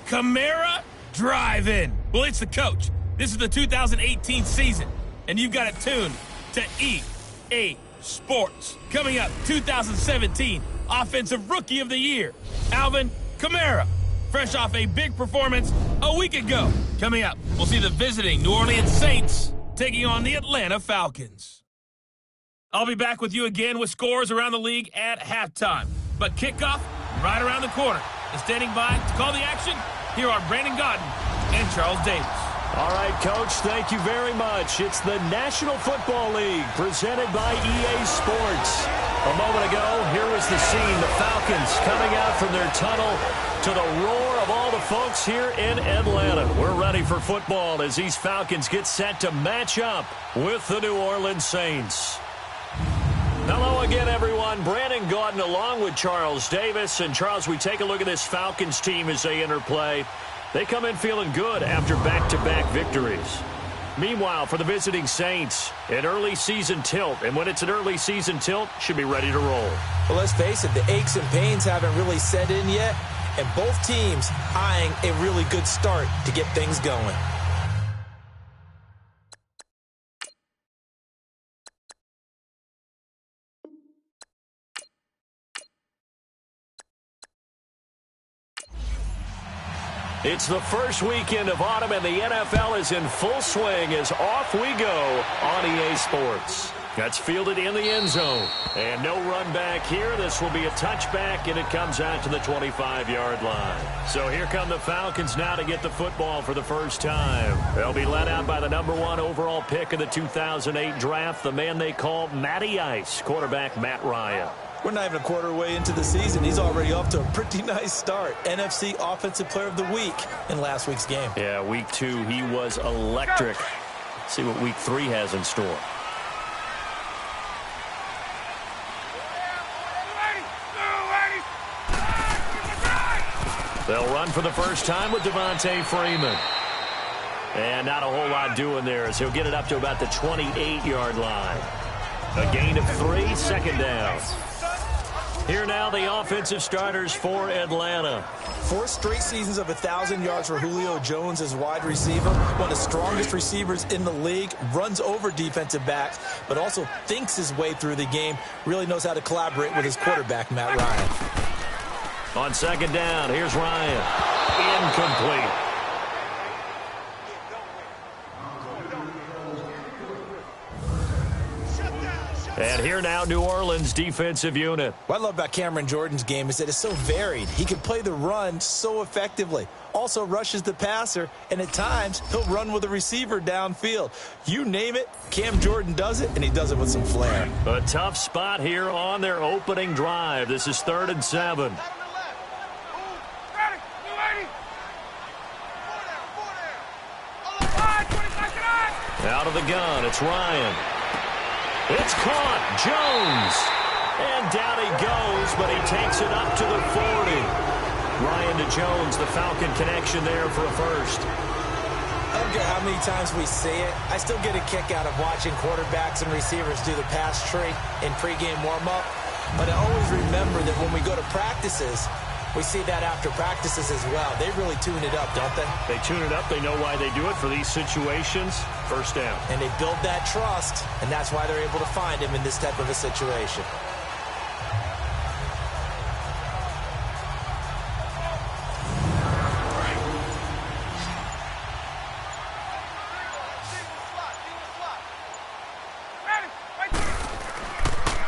Kamara Drive-In. Well, it's the coach. This is the 2018 season, and you've got it tuned to EA Sports. Coming up, 2017 Offensive Rookie of the Year, Alvin Kamara, fresh off a big performance a week ago. Coming up, we'll see the visiting New Orleans Saints taking on the Atlanta Falcons. I'll be back with you again with scores around the league at halftime. But kickoff right around the corner. And standing by to call the action, here are Brandon Gaudin and Charles Davis. All right, Coach, thank you very much. It's the National Football League presented by EA Sports. A moment ago, here was the scene. The Falcons coming out from their tunnel to the roar of all the folks here in Atlanta. We're ready for football as these Falcons get set to match up with the New Orleans Saints. Hello again, everyone. Brandon Gaudin along with Charles Davis. And, Charles, we take a look at this Falcons team as they enter play. They come in feeling good after back-to-back victories. Meanwhile, for the visiting Saints, an early season tilt. And when it's an early season tilt, should be ready to roll. Well, let's face it, the aches and pains haven't really set in yet. And both teams eyeing a really good start to get things going. It's the first weekend of autumn, and the NFL is in full swing as off we go on EA Sports. That's fielded in the end zone. And no run back here. This will be a touchback, and it comes out to the 25-yard line. So here come the Falcons now to get the football for the first time. They'll be led out by the #1 overall pick of the 2008 draft, the man they call Matty Ice, quarterback Matt Ryan. We're not even a quarter way into the season. He's already off to a pretty nice start. NFC Offensive Player of the Week in last week's game. Yeah, week 2, he was electric. Let's see what week 3 has in store. They'll run for the first time with Devontae Freeman. And not a whole lot doing there as he'll get it up to about the 28-yard line. A gain of 3, second down. Here now the offensive starters for Atlanta. 4 straight seasons of 1,000 yards for Julio Jones as wide receiver. One of the strongest receivers in the league. Runs over defensive backs, but also thinks his way through the game. Really knows how to collaborate with his quarterback, Matt Ryan. On second down, here's Ryan. Incomplete. And here now, New Orleans defensive unit. What I love about Cameron Jordan's game is that it's so varied. He can play the run so effectively. Also rushes the passer, and at times, he'll run with a receiver downfield. You name it, Cam Jordan does it, and he does it with some flair. A tough spot here on their opening drive. This is 3rd and 7. Out of the gun, it's Ryan. It's caught. Jones. And down he goes, but he takes it up to the 40. Ryan to Jones, the Falcon connection there for a first. I don't care how many times we see it. I still get a kick out of watching quarterbacks and receivers do the pass tree in pregame warm-up. But I always remember that when we go to practices, we see that after practices as well. They really tune it up, don't they? They tune it up. They know why they do it for these situations. First down. And they build that trust, and that's why they're able to find him in this type of a situation.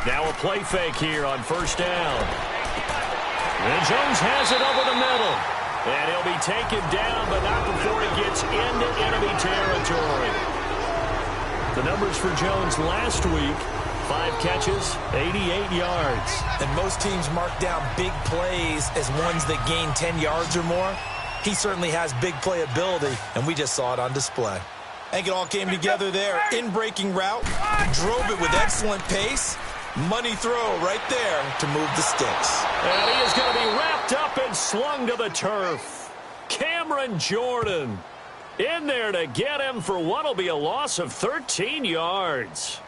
Now a play fake here on first down. And Jones has it over the middle. And he'll be taken down, but not before he gets into enemy territory. The numbers for Jones last week, 5 catches, 88 yards. And most teams mark down big plays as ones that gain 10 yards or more. He certainly has big playability, and we just saw it on display. I think it all came together there. In-breaking route, drove it with excellent pace. Money throw right there to move the sticks. And he is going to be wrapped up and slung to the turf. Cameron Jordan in there to get him for what will be a loss of 13 yards.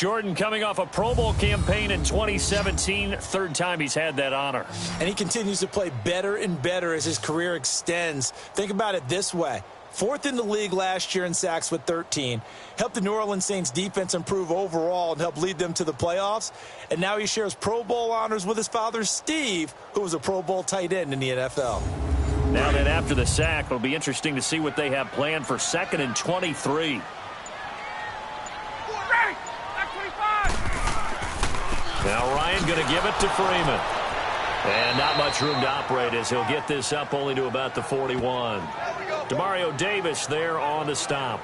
Jordan coming off a Pro Bowl campaign in 2017. Third time he's had that honor. And he continues to play better and better as his career extends. Think about it this way. 4th in the league last year in sacks with 13. Helped the New Orleans Saints defense improve overall and help lead them to the playoffs. And now he shares Pro Bowl honors with his father, Steve, who was a Pro Bowl tight end in the NFL. Now then, after the sack, it'll be interesting to see what they have planned for 2nd and 23. Now Ryan going to give it to Freeman. And not much room to operate as he'll get this up only to about the 41. Demario Davis there on the stop.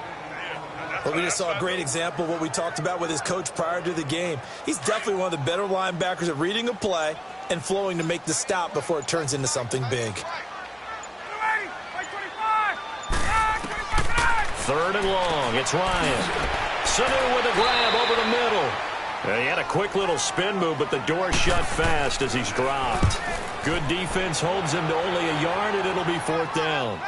Well, we just saw a great example of what we talked about with his coach prior to the game. He's definitely one of the better linebackers at reading a play and flowing to make the stop before it turns into something big. 3rd and long. It's Ryan. Sanu with a grab over the middle. He had a quick little spin move, but the door shut fast as he's dropped. Good defense holds him to only a yard, and it'll be 4th down.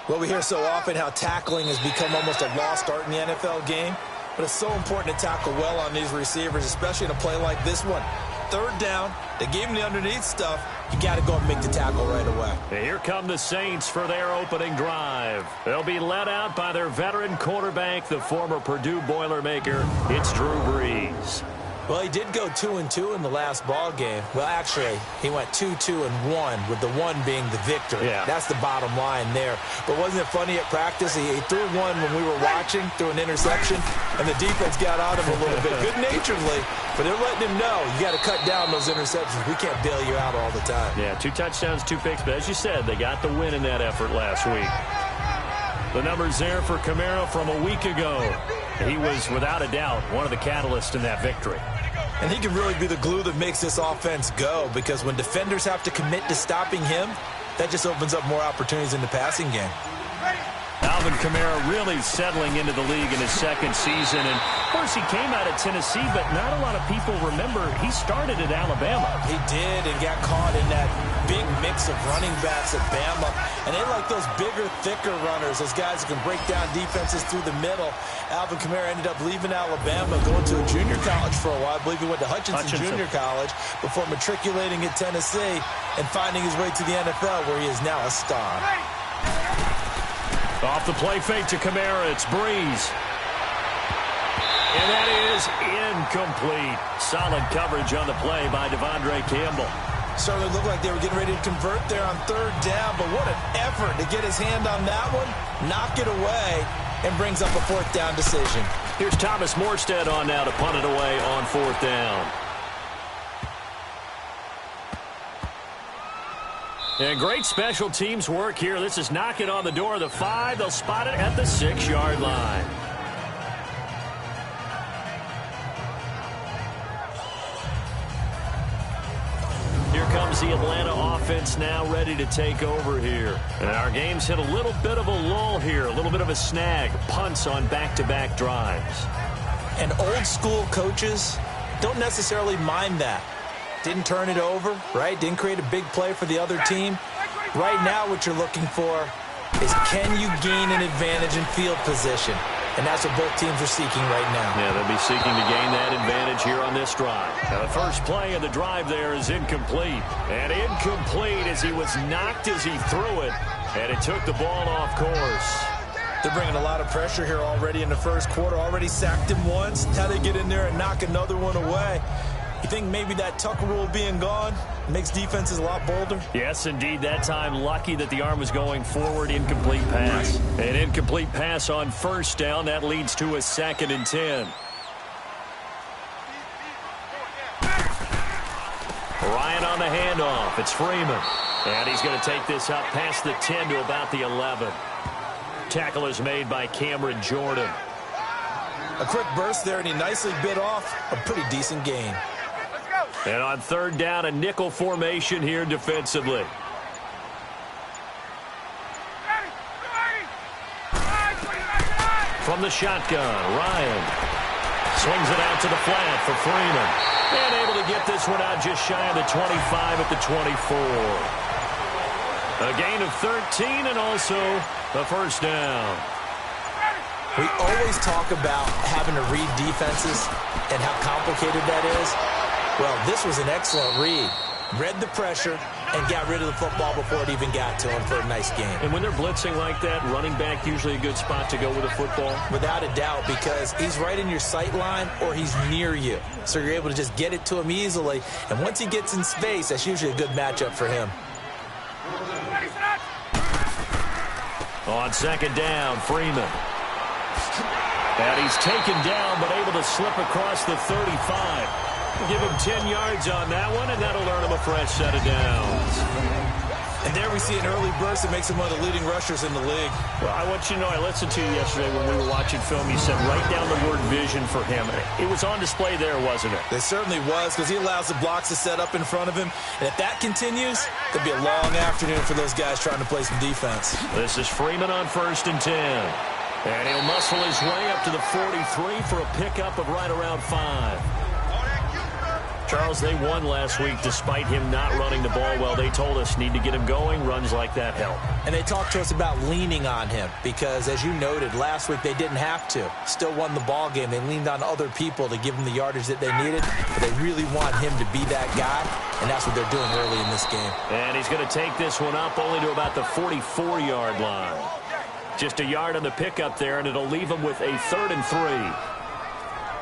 Well, we hear so often how tackling has become almost a lost art in the NFL game, but it's so important to tackle well on these receivers, especially in a play like this one. 3rd down, they gave him the underneath stuff. You got to go and make the tackle right away. And here come the Saints for their opening drive. They'll be led out by their veteran quarterback, the former Purdue Boilermaker. It's Drew Brees. Well, he did go 2-2 in the last ball game. Well, actually, he went 2-2-1, with the 1 being the victory. Yeah. That's the bottom line there. But wasn't it funny at practice? He threw one when we were watching, threw an interception, and the defense got on him a little bit, good-naturedly. But they're letting him know, you got to cut down those interceptions. We can't bail you out all the time. Yeah, 2 touchdowns, 2 picks. But as you said, they got the win in that effort last week. The numbers there for Kamara from a week ago. He was, without a doubt, one of the catalysts in that victory. And he can really be the glue that makes this offense go, because when defenders have to commit to stopping him, that just opens up more opportunities in the passing game. Alvin Kamara really settling into the league in his 2nd season. And, of course, he came out of Tennessee, but not a lot of people remember he started at Alabama. He did, and got caught in that big mix of running backs at Bama. And they like those bigger, thicker runners, those guys who can break down defenses through the middle. Alvin Kamara ended up leaving Alabama, going to a junior college for a while. I believe he went to Hutchinson Junior College before matriculating at Tennessee and finding his way to the NFL, where he is now a star. Off the play fake to Kamara, it's Brees. And that is incomplete. Solid coverage on the play by Devondre Campbell. Certainly looked like they were getting ready to convert there on 3rd down, but what an effort to get his hand on that one, knock it away, and brings up a 4th down decision. Here's Thomas Morstead on now to punt it away on 4th down. And great special teams work here. This is knocking on the door of the 5. They'll spot it at the 6-yard line. Here comes the Atlanta offense now ready to take over here. And our game's hit a little bit of a lull here, a little bit of a snag. Punts on back-to-back drives. And old-school coaches don't necessarily mind that. Didn't turn it over, right? Didn't create a big play for the other team. Right now what you're looking for is, can you gain an advantage in field position? And that's what both teams are seeking right now. Yeah, they'll be seeking to gain that advantage here on this drive. Now, the first play of the drive there is incomplete. And incomplete as he was knocked as he threw it. And it took the ball off course. They're bringing a lot of pressure here already in the first quarter. Already sacked him once. Now they get in there and knock another one away. You think maybe that Tucker rule being gone makes defenses a lot bolder? Yes, indeed. That time, lucky that the arm was going forward. Incomplete pass. An incomplete pass on 1st down. That leads to a 2nd and 10. Ryan on the handoff. It's Freeman. And he's going to take this up past the 10 to about the 11. Tackle is made by Cameron Jordan. A quick burst there, and he nicely bit off a pretty decent gain. And on 3rd down, a nickel formation here defensively. From the shotgun, Ryan swings it out to the flat for Freeman. And able to get this one out just shy of the 25 at the 24. A gain of 13 and also the 1st down. We always talk about having to read defenses and how complicated that is. Well, this was an excellent read. Read the pressure and got rid of the football before it even got to him for a nice game. And when they're blitzing like that, running back usually a good spot to go with a football? Without a doubt, because he's right in your sight line or he's near you. So you're able to just get it to him easily. And once he gets in space, that's usually a good matchup for him. On second down, Freeman. And he's taken down but able to slip across the 35. Give him 10 yards on that one, and that'll earn him a fresh set of downs. And there we see an early burst that makes him one of the leading rushers in the league. Well, I want you to know, I listened to you yesterday when we were watching film. You said write down the word vision for him. It was on display there, wasn't it? It certainly was, because he allows the blocks to set up in front of him. And if that continues, it'll be a long afternoon for those guys trying to play some defense. This is Freeman on 1st and 10. And he'll muscle his way up to the 43 for a pickup of right around 5. Charles, they won last week despite him not running the ball well. They told us need to get him going. Runs like that help. And they talked to us about leaning on him because, as you noted, last week they didn't have to. Still won the ball game. They leaned on other people to give them the yardage that they needed. But they really want him to be that guy, and that's what they're doing early in this game. And he's going to take this one up only to about the 44-yard line. Just a yard on the pickup there, and it'll leave him with a 3rd and 3.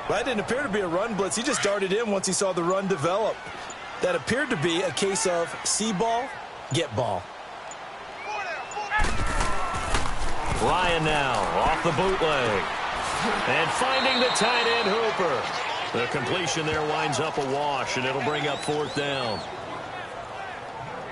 Well, that didn't appear to be a run blitz. He just darted in once he saw the run develop. That appeared to be a case of see ball, get ball. Ryan now off the bootleg. And finding the tight end Hooper. The completion there winds up a wash, and it'll bring up 4th down.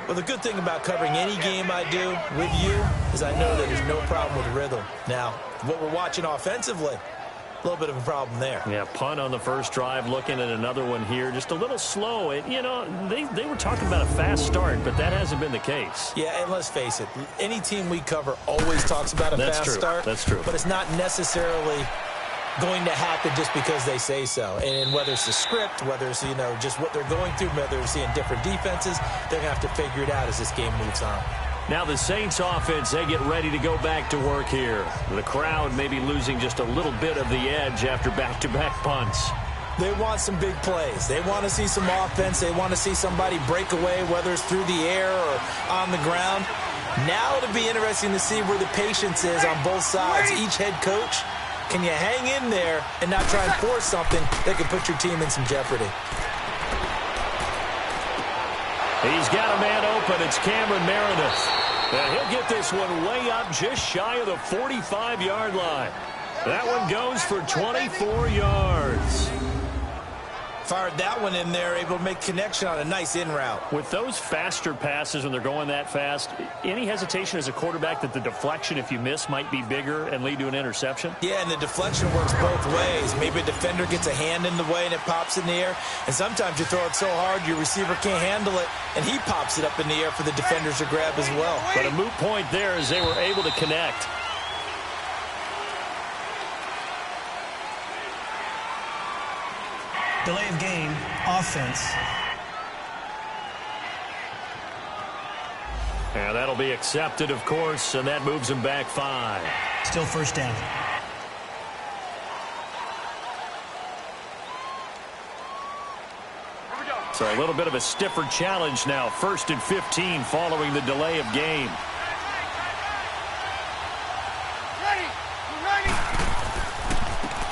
Well, the good thing about covering any game I do with you is I know that there's no problem with rhythm. Now, what we're watching offensively, a little bit of a problem there. Yeah, punt on the first drive, looking at another one here. Just a little slow. You know, they were talking about a fast start, but that hasn't been the case. Yeah, and let's face it, any team we cover always talks about a fast start. That's true. But it's not necessarily going to happen just because they say so. And whether it's the script, whether it's, you know, just what they're going through, whether they're seeing different defenses, they're going to have to figure it out as this game moves on. Now the Saints offense, they get ready to go back to work here. The crowd may be losing just a little bit of the edge after back-to-back punts. They want some big plays. They want to see some offense. They want to see somebody break away, whether it's through the air or on the ground. Now it'll be interesting to see where the patience is on both sides. Each head coach, can you hang in there and not try and force something that could put your team in some jeopardy? He's got a man open. It's Cameron Meredith. And he'll get this one way up just shy of the 45-yard line. That one goes for 24 yards. Fired that one in there, able to make connection on a nice in route. With those faster passes when they're going that fast, any hesitation as a quarterback that the deflection, if you miss, might be bigger and lead to an interception? Yeah, and the deflection works both ways. Maybe a defender gets a hand in the way and it pops in the air. And sometimes you throw it so hard your receiver can't handle it, and he pops it up in the air for the defenders to grab as well. But a moot point there as they were able to connect. Delay of game, offense. And that'll be accepted, of course, and that moves him back 5. Still 1st down. So a little bit of a stiffer challenge now. 1st and 15 following the delay of game.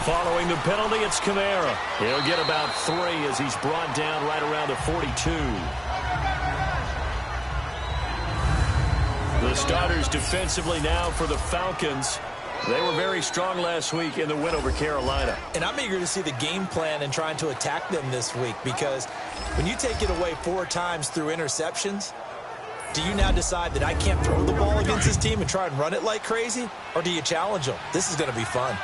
Following the penalty, it's Kamara. He'll get about 3 as he's brought down right around the 42. The starters defensively now for the Falcons. They were very strong last week in the win over Carolina. And I'm eager to see the game plan and trying to attack them this week, because when you take it away 4 times through interceptions, do you now decide that I can't throw the ball against this team and try and run it like crazy? Or do you challenge them? This is going to be fun.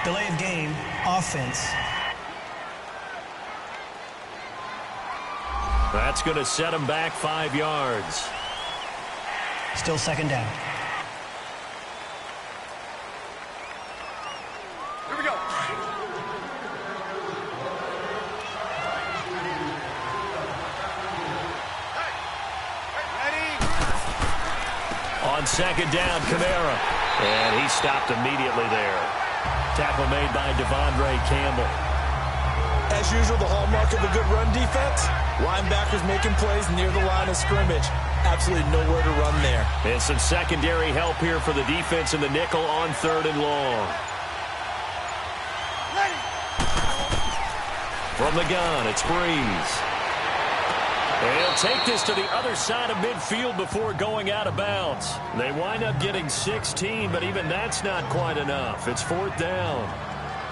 Delay of game, offense. That's going to set him back 5 yards. Still 2nd down. Here we go. on second down, Kamara. And he stopped immediately there. Tackle made by Devondre Campbell. As usual, the hallmark of a good run defense, linebackers making plays near the line of scrimmage. Absolutely nowhere to run there. And some secondary help here for the defense in the nickel on 3rd and long. From the gun, it's Breeze. And he'll take this to the other side of midfield before going out of bounds. They wind up getting 16, but even that's not quite enough. It's 4th down.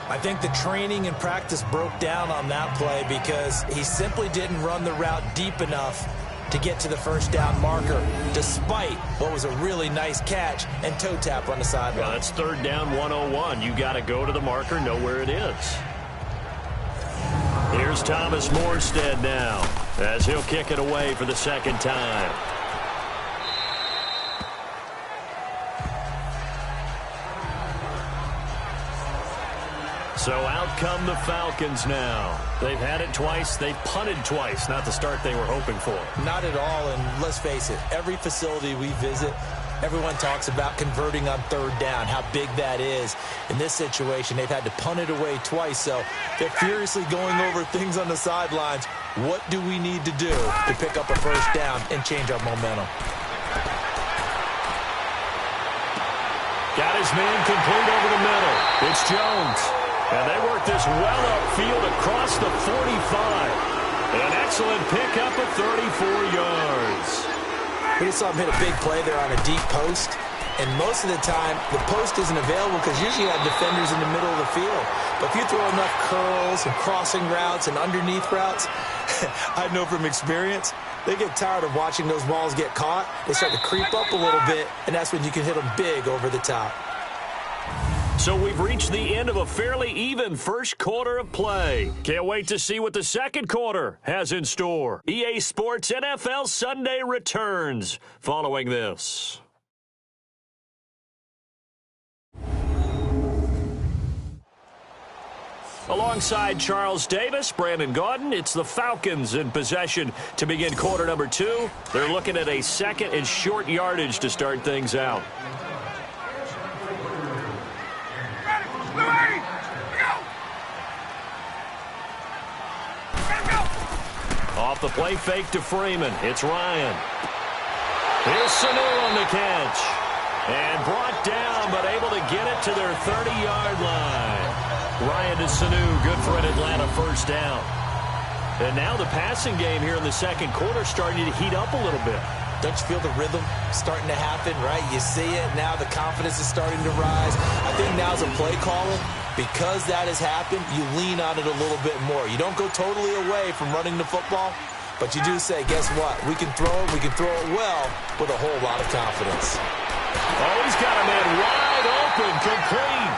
I think the training and practice broke down on that play because he simply didn't run the route deep enough to get to the first down marker, despite what was a really nice catch and toe tap on the sideline. Well, it's 3rd down 101. You got to go to the marker, know where it is. Here's Thomas Morstead now, as he'll kick it away for the 2nd time. So out come the Falcons now. They've had it twice. They've punted twice. Not the start they were hoping for. Not at all, and let's face it, every facility we visit, everyone talks about converting on 3rd down, how big that is. In this situation, they've had to punt it away twice, so they're furiously going over things on the sidelines. What do we need to do to pick up a first down and change our momentum? Got his man complete over the middle. It's Jones. And they work this well upfield across the 45. An excellent pickup of 34 yards. We just saw him hit a big play there on a deep post. And most of the time, the post isn't available because usually you have defenders in the middle of the field. But if you throw enough curls and crossing routes and underneath routes, I know from experience, they get tired of watching those balls get caught. They start to creep up a little bit, and that's when you can hit them big over the top. So we've reached the end of a fairly even first quarter of play. Can't wait to see what the second quarter has in store. EA Sports NFL Sunday returns following this. Alongside Charles Davis, Brandon Gaudin, it's the Falcons in possession to begin quarter number 2. They're looking at a 2nd and short yardage to start things out. Off the play fake to Freeman. It's Ryan. Here's Sanu on the catch. And brought down, but able to get it to their 30-yard line. Ryan to Sanu, good for an Atlanta first down. And now the passing game here in the second quarter starting to heat up a little bit. Don't you feel the rhythm starting to happen, right? You see it. Now the confidence is starting to rise. I think now's a play caller. Because that has happened, you lean on it a little bit more. You don't go totally away from running the football, but you do say, guess what? We can throw it. We can throw it well with a whole lot of confidence. Oh, he's got a man wide open, complete.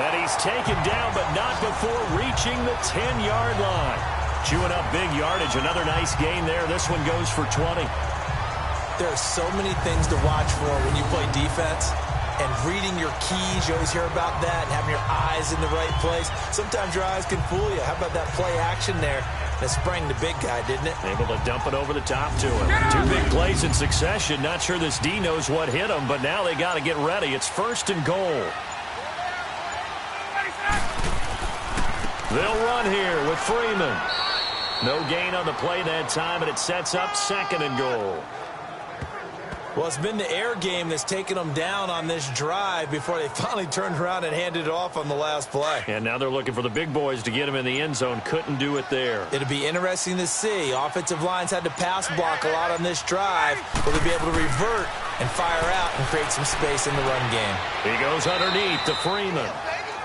And he's taken down, but not before reaching the 10-yard line. Chewing up big yardage. Another nice gain there. This one goes for 20. There are so many things to watch for when you play defense. And reading your keys, you always hear about that, and having your eyes in the right place. Sometimes your eyes can fool you. How about that play action there? That sprang the big guy, didn't it? Able to dump it over the top to him. 2 big plays in succession. Not sure this D knows what hit him, but now they got to get ready. It's 1st and goal. They'll run here with Freeman. No gain on the play that time, and it sets up 2nd and goal. Well, it's been the air game that's taken them down on this drive before they finally turned around and handed it off on the last play. And now they're looking for the big boys to get him in the end zone. Couldn't do it there. It'll be interesting to see. Offensive lines had to pass block a lot on this drive. Will they be able to revert and fire out and create some space in the run game? He goes underneath to Freeman.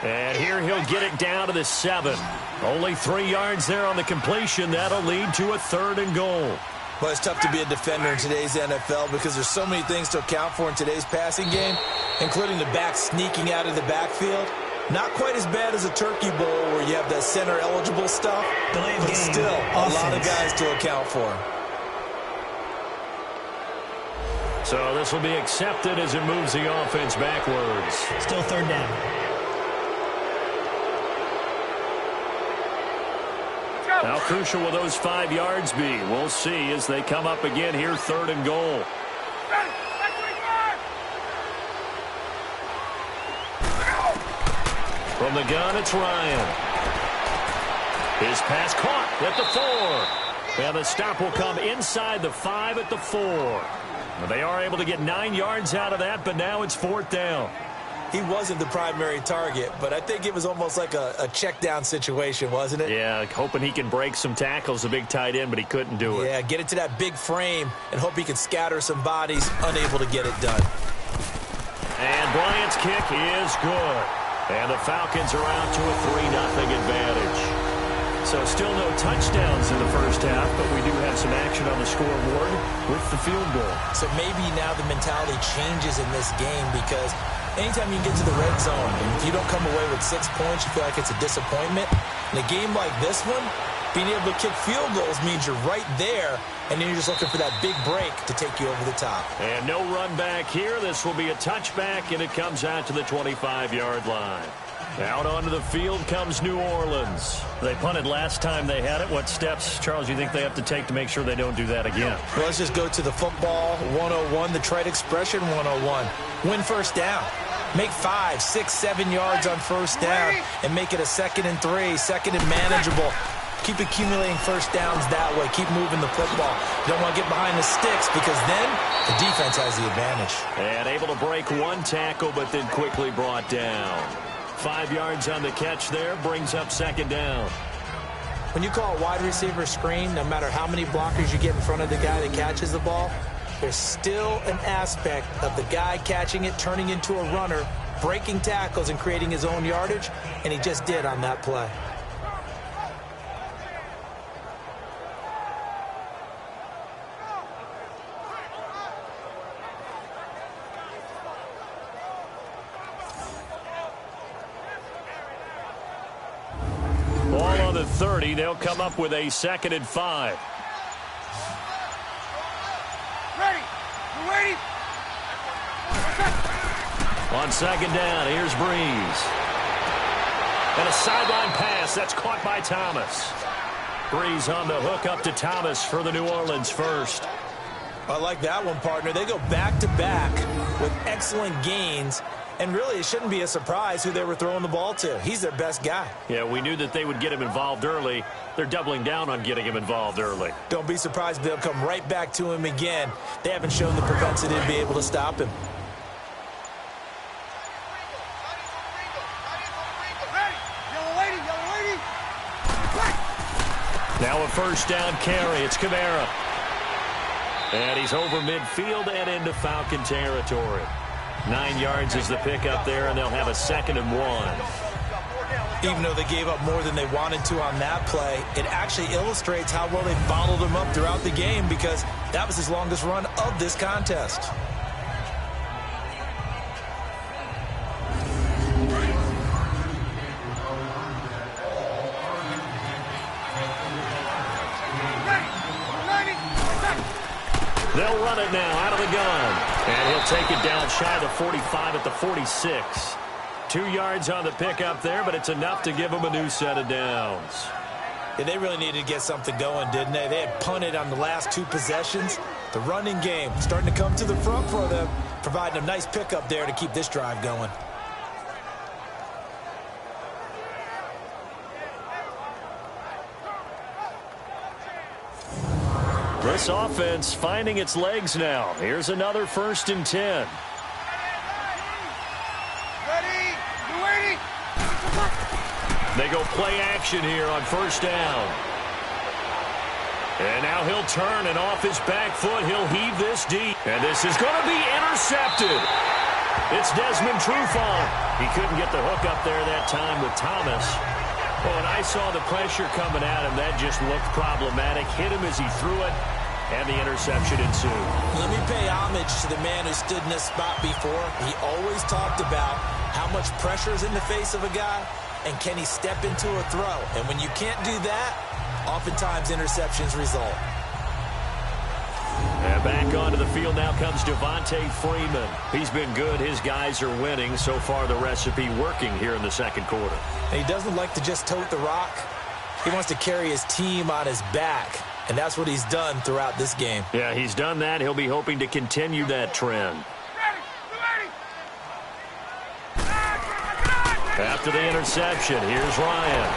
And here he'll get it down to the 7. Only 3 yards there on the completion. That'll lead to a 3rd and goal. Well, it's tough to be a defender in today's NFL because there's so many things to account for in today's passing game, including the back sneaking out of the backfield. Not quite as bad as a turkey bowl where you have that center-eligible stuff, but still a lot of guys to account for. So this will be accepted as it moves the offense backwards. Still 3rd down. How crucial will those 5 yards be? We'll see as they come up again here, 3rd and goal. From the gun, it's Ryan. His pass caught at the 4. And the stop will come inside the 5 at the 4. Well, they are able to get 9 yards out of that, but now it's 4th down. He wasn't the primary target, but I think it was almost like a check down situation, wasn't it? Yeah, hoping he can break some tackles, a big tight end, but he couldn't do it. Yeah, get it to that big frame and hope he can scatter some bodies, unable to get it done. And Bryant's kick is good. And the Falcons are out to a 3-0 advantage. So still no touchdowns in the first half, but we do have some action on the scoreboard with the field goal. So maybe now the mentality changes in this game because anytime you get to the red zone, and if you don't come away with 6 points, you feel like it's a disappointment. In a game like this one, being able to kick field goals means you're right there, and then you're just looking for that big break to take you over the top. And no run back here. This will be a touchback, and it comes out to the 25-yard line. Out onto the field comes New Orleans. They punted last time they had it. What steps, Charles, you think they have to take to make sure they don't do that again? Well, let's just go to the football 101, the trade expression 101. Win first down. Make 5, 6, 7 yards on first down and make it a 2nd and 3, 2nd and manageable. Keep accumulating first downs that way. Keep moving the football. You don't want to get behind the sticks because then the defense has the advantage. And able to break 1 tackle, but then quickly brought down. 5 yards on the catch there, brings up 2nd down. When you call a wide receiver screen, no matter how many blockers you get in front of the guy that catches the ball, there's still an aspect of the guy catching it, turning into a runner, breaking tackles and creating his own yardage, and he just did on that play. Ball on the 30. They'll come up with a 2nd and 5. Ready. We're waiting. On 2nd down, here's Breeze. And a sideline pass. That's caught by Thomas. Breeze on the hook up to Thomas for the New Orleans first. I like that one, partner. They go back-to-back with excellent gains. And really, it shouldn't be a surprise who they were throwing the ball to. He's their best guy. Yeah, we knew that they would get him involved early. They're doubling down on getting him involved early. Don't be surprised if they'll come right back to him again. They haven't shown the propensity to be able to stop him. Now a first down carry. It's Kamara. And he's over midfield and into Falcon territory. 9 yards is the pickup there, and they'll have a 2nd and 1. Even though they gave up more than they wanted to on that play, it actually illustrates how well they bottled him up throughout the game because that was his longest run of this contest. They'll run it now out of the gun. And he'll take it down shy of the 45 at the 46. 2 yards on the pickup there, but it's enough to give them a new set of downs. Yeah, they really needed to get something going, didn't they? They had punted on the last 2 possessions. The running game starting to come to the front for them, providing a nice pickup there to keep this drive going. This offense finding its legs now. Here's another 1st and 10. Ready. We're waiting. They go play action here on 1st down. And now he'll turn, and off his back foot, he'll heave this deep. And this is going to be intercepted. It's Desmond Trufant. He couldn't get the hook up there that time with Thomas. Oh, and I saw the pressure coming at him. That just looked problematic. Hit him as he threw it, and the interception ensued. Let me pay homage to the man who stood in this spot before. He always talked about how much pressure is in the face of a guy, and can he step into a throw. And when you can't do that, oftentimes interceptions result. And back onto the field now comes Devontae Freeman. He's been good. His guys are winning. So far, the recipe working here in the 2nd quarter. And he doesn't like to just tote the rock. He wants to carry his team on his back. And that's what he's done throughout this game. Yeah, he's done that. He'll be hoping to continue that trend. Ready. After the interception, here's Ryan.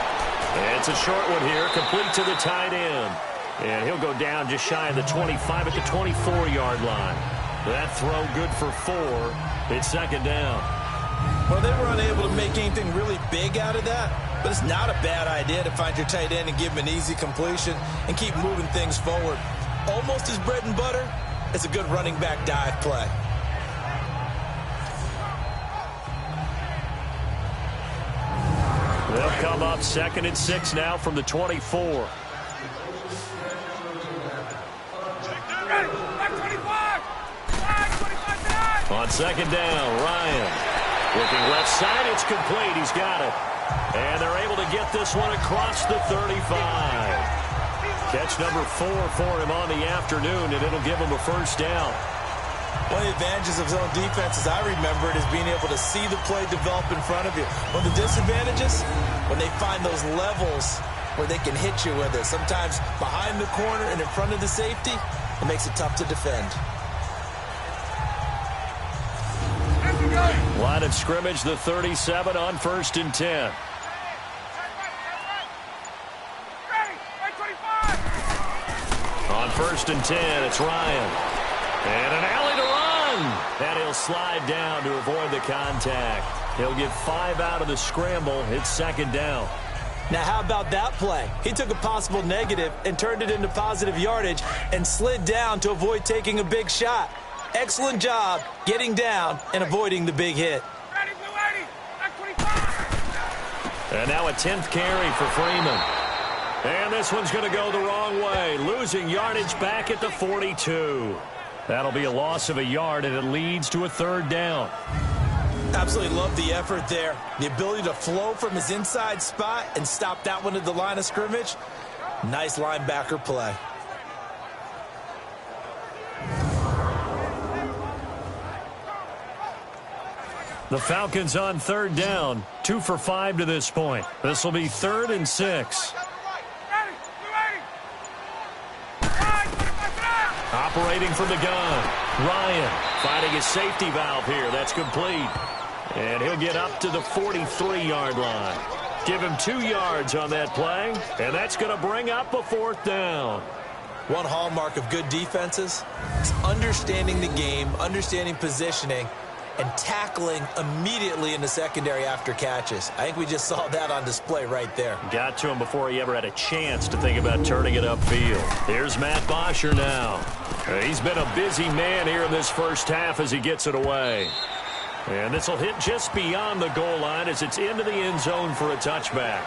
It's a short one here, complete to the tight end. And he'll go down just shy of the 25 at the 24-yard line. That throw good for 4. It's second down. Well, they were unable to make anything really big out of that, but it's not a bad idea to find your tight end and give him an easy completion and keep moving things forward. Almost his bread and butter. It's a good running back dive play. They'll come up 2nd and 6 now from the 24. On second down, Ryan. Looking left side, it's complete. He's got it. And they're able to get this one across the 35. Catch number 4 for him on the afternoon, and it'll give him a first down. One of the advantages of zone defense, as I remember it, is being able to see the play develop in front of you. One of the disadvantages, when they find those levels where they can hit you with it, sometimes behind the corner and in front of the safety, it makes it tough to defend. Line of scrimmage, the 37 on 1st and 10. On 1st and 10, it's Ryan. And an alley to run. And he'll slide down to avoid the contact. He'll get 5 out of the scramble. It's second down. Now, how about that play? He took a possible negative and turned it into positive yardage and slid down to avoid taking a big shot. Excellent job getting down and avoiding the big hit. And now a 10th carry for Freeman. And this one's going to go the wrong way. Losing yardage back at the 42. That'll be a loss of a yard, and it leads to a 3rd down. Absolutely love the effort there. The ability to flow from his inside spot and stop that one at the line of scrimmage. Nice linebacker play. The Falcons on 3rd down. 2 for 5 to this point. This will be 3rd and 6. Operating from the gun. Ryan finding his safety valve here. That's complete. And he'll get up to the 43-yard line. Give him 2 yards on that play. And that's going to bring up a 4th down. One hallmark of good defenses is understanding the game, understanding positioning, and tackling immediately in the secondary after catches. I think we just saw that on display right there. Got to him before he ever had a chance to think about turning it upfield. Here's Matt Bosher now. He's been a busy man here in this first half as he gets it away. And this will hit just beyond the goal line as it's into the end zone for a touchback.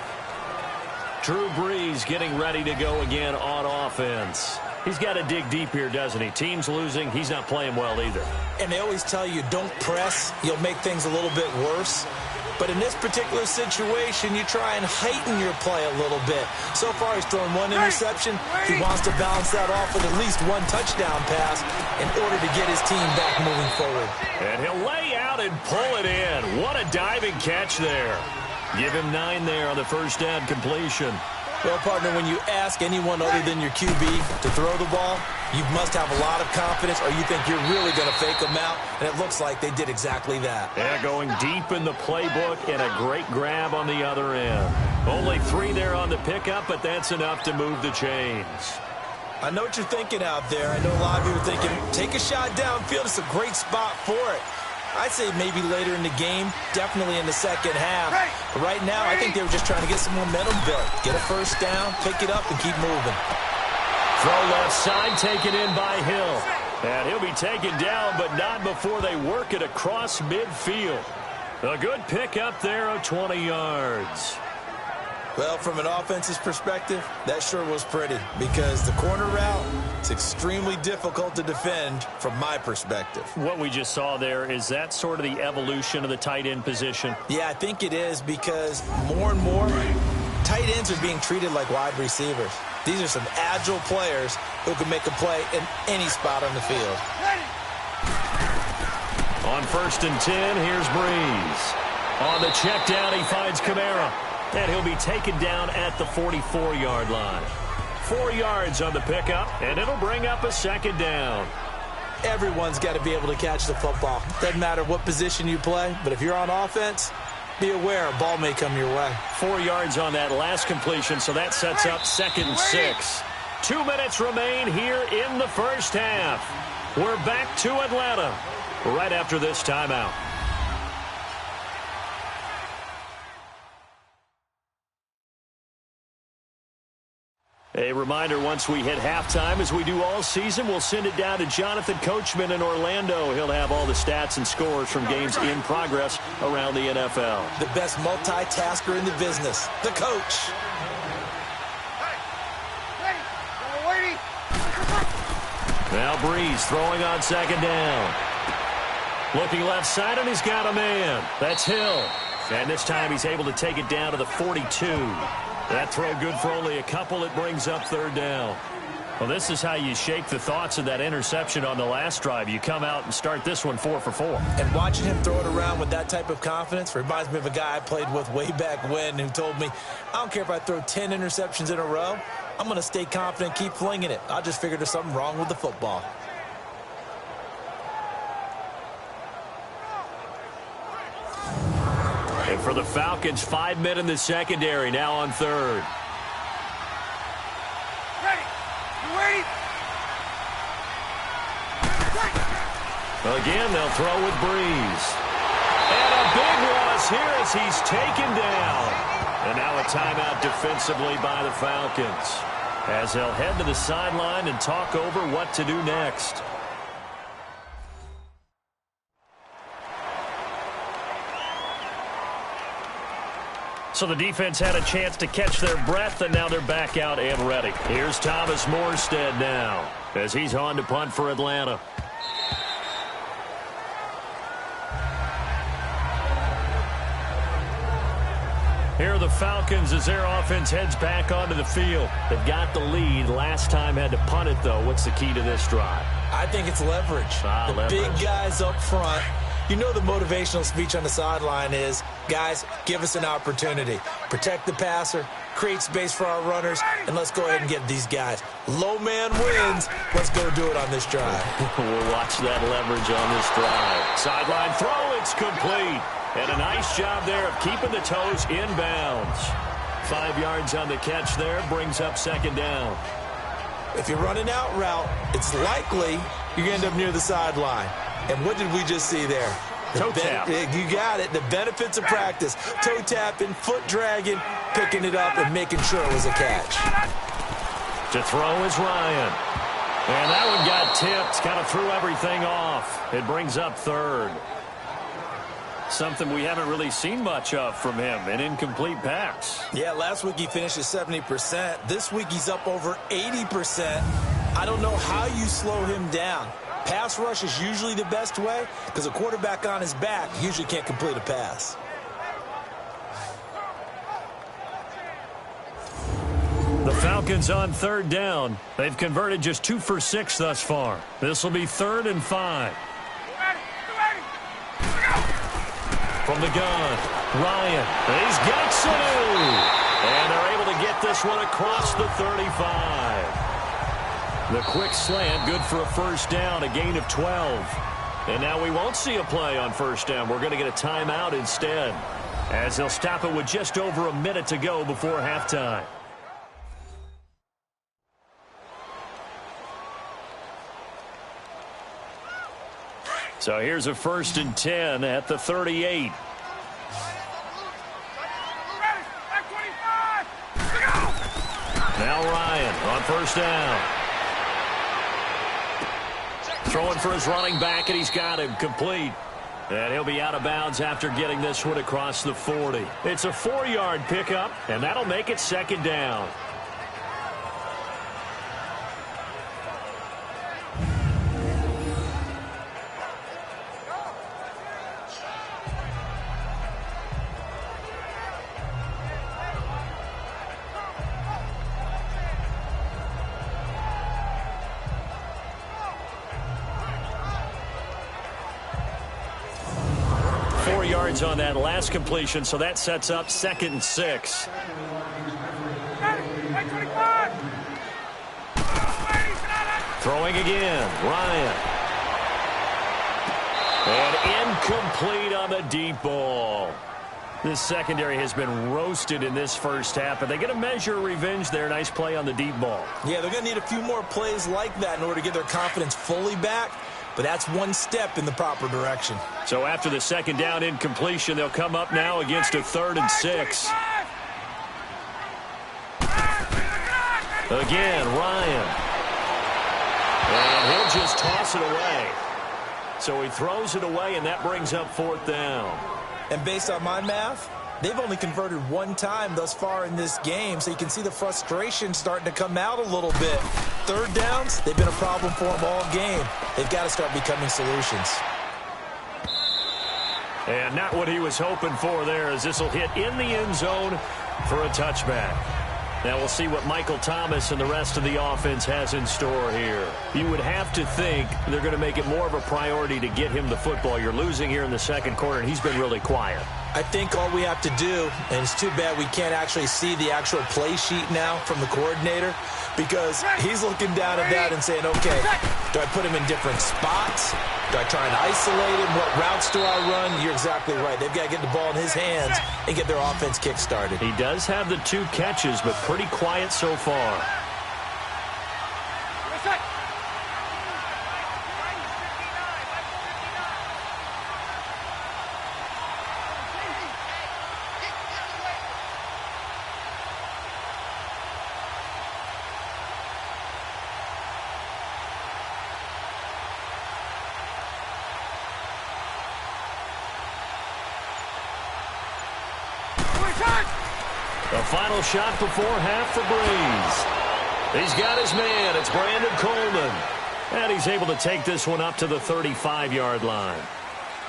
Drew Brees getting ready to go again on offense. He's got to dig deep here, doesn't he? Team's losing. He's not playing well either. And they always tell you, don't press. You'll make things a little bit worse. But in this particular situation, you try and heighten your play a little bit. So far, he's thrown 1 interception. He wants to balance that off with at least 1 touchdown pass in order to get his team back moving forward. And he'll lay out and pull it in. What a diving catch there. Give him 9 there on the first down completion. Well, partner, when you ask anyone other than your QB to throw the ball, you must have a lot of confidence or you think you're really going to fake them out, and it looks like they did exactly that. Yeah, going deep in the playbook and a great grab on the other end. Only 3 there on the pickup, but that's enough to move the chains. I know what you're thinking out there. I know a lot of you are thinking, take a shot downfield. It's a great spot for it. I'd say maybe later in the game, definitely in the second half. But right now, I think they were just trying to get some momentum built. Get a first down, pick it up, and keep moving. Throw left side, taken in by Hill. And he'll be taken down, but not before they work it across midfield. A good pickup there of 20 yards. Well, from an offense's perspective, that sure was pretty because the corner route, it's extremely difficult to defend from my perspective. What we just saw there, is that sort of the evolution of the tight end position? Yeah, I think it is because more and more tight ends are being treated like wide receivers. These are some agile players who can make a play in any spot on the field. On 1st and 10, here's Brees. On the check down, he finds Kamara. And he'll be taken down at the 44-yard line. 4 yards on the pickup, and it'll bring up a second down. Everyone's got to be able to catch the football. Doesn't matter what position you play, but if you're on offense, be aware a ball may come your way. 4 yards on that last completion, so that sets up 2nd and 6. 2 minutes remain here in the first half. We're back to Atlanta right after this timeout. A reminder, once we hit halftime, as we do all season, we'll send it down to Jonathan Coachman in Orlando. He'll have all the stats and scores from games in progress around the NFL. The best multitasker in the business, the coach. Now Breeze throwing on 2nd down. Looking left side, and he's got a man. That's Hill. And this time he's able to take it down to the 42. That throw good for only a couple. It brings up 3rd down. Well, this is how you shake the thoughts of that interception on the last drive. You come out and start this one 4 for 4. And watching him throw it around with that type of confidence reminds me of a guy I played with way back when who told me, I don't care if I throw 10 interceptions in a row. I'm going to stay confident, keep flinging it. I just figured there's something wrong with the football. And for the Falcons, 5 men in the secondary, now on 3rd. Ready. You ready? Well, again, they'll throw with Breeze. And a big loss here as he's taken down. And now a timeout defensively by the Falcons, as they'll head to the sideline and talk over what to do next. So the defense had a chance to catch their breath, and now they're back out and ready. Here's Thomas Morstead now, as he's on to punt for Atlanta. Here are the Falcons as their offense heads back onto the field. They've got the lead. Last time had to punt it, though. What's the key to this drive? I think it's leverage. Leverage. Big guys up front. You know the motivational speech on the sideline is, guys, give us an opportunity. Protect the passer, create space for our runners, and let's go ahead and get these guys. Low man wins. Let's go do it on this drive. We'll watch that leverage on this drive. Sideline throw, it's complete. And a nice job there of keeping the toes inbounds. 5 yards on the catch there, brings up 2nd down. If you're running out route, it's likely you're going to end up near the sideline. And what did we just see there? Toe tap. You got it. The benefits of practice. Toe tapping, foot dragging, picking it up, and making sure it was a catch. To throw is Ryan. And that one got tipped. Kind of threw everything off. It brings up 3rd. Something we haven't really seen much of from him, an incomplete pass. Yeah, last week he finished at 70%. This week he's up over 80%. I don't know how you slow him down. Pass rush is usually the best way because a quarterback on his back usually can't complete a pass. The Falcons on 3rd down. They've converted just 2 for 6 thus far. This will be 3rd and 5. From the gun, Ryan. He's got Sanu. And they're able to get this one across the 35. The quick slant, good for a 1st down, a gain of 12. And now we won't see a play on 1st down. We're going to get a timeout instead, as they'll stop it with just over a minute to go before halftime. So here's a 1st and 10 at the 38. Now Ryan on 1st down. Throwing for his running back, and he's got him complete. And he'll be out of bounds after getting this one across the 40. It's a 4-yard pickup, and that'll make it 2nd down. On that last completion, so that sets up 2nd and 6. Throwing again, Ryan. And incomplete on the deep ball. This secondary has been roasted in this first half, but they get a measure of revenge there. Nice play on the deep ball. Yeah, they're going to need a few more plays like that in order to get their confidence fully back, but that's one step in the proper direction. So after the second down incompletion, they'll come up now against a 3rd and 6. Again, Ryan. And he'll just toss it away. So he throws it away, and that brings up 4th down. And based on my math, they've only converted one time thus far in this game, so you can see the frustration starting to come out a little bit. 3rd downs, they've been a problem for them all game. They've got to start becoming solutions. And not what he was hoping for there, as this will hit in the end zone for a touchback. Now we'll see what Michael Thomas and the rest of the offense has in store here. You would have to think they're going to make it more of a priority to get him the football. You're losing here in the second quarter, and he's been really quiet. I think all we have to do, and it's too bad we can't actually see the actual play sheet now from the coordinator, because he's looking down at that and saying, okay, do I put him in different spots? Do I try and isolate him? What routes do I run? You're exactly right. They've got to get the ball in his hands and get their offense kick-started. He does have the 2 catches, but pretty quiet so far. The final shot before half for Breeze. He's got his man. It's Brandon Coleman. And he's able to take this one up to the 35-yard line.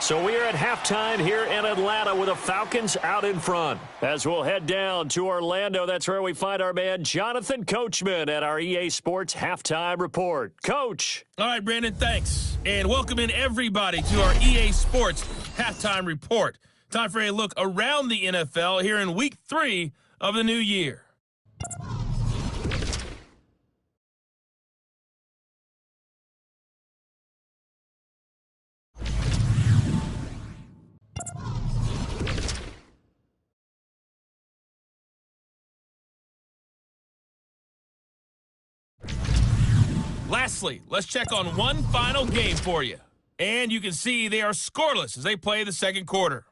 So we are at halftime here in Atlanta with the Falcons out in front. As we'll head down to Orlando, that's where we find our man Jonathan Coachman at our EA Sports Halftime Report. Coach. All right, Brandon, thanks. And welcome in everybody to our EA Sports Halftime Report. Time for a look around the NFL here in Week 3 of the new year. Lastly, let's check on one final game for you. And you can see they are scoreless as they play the second quarter.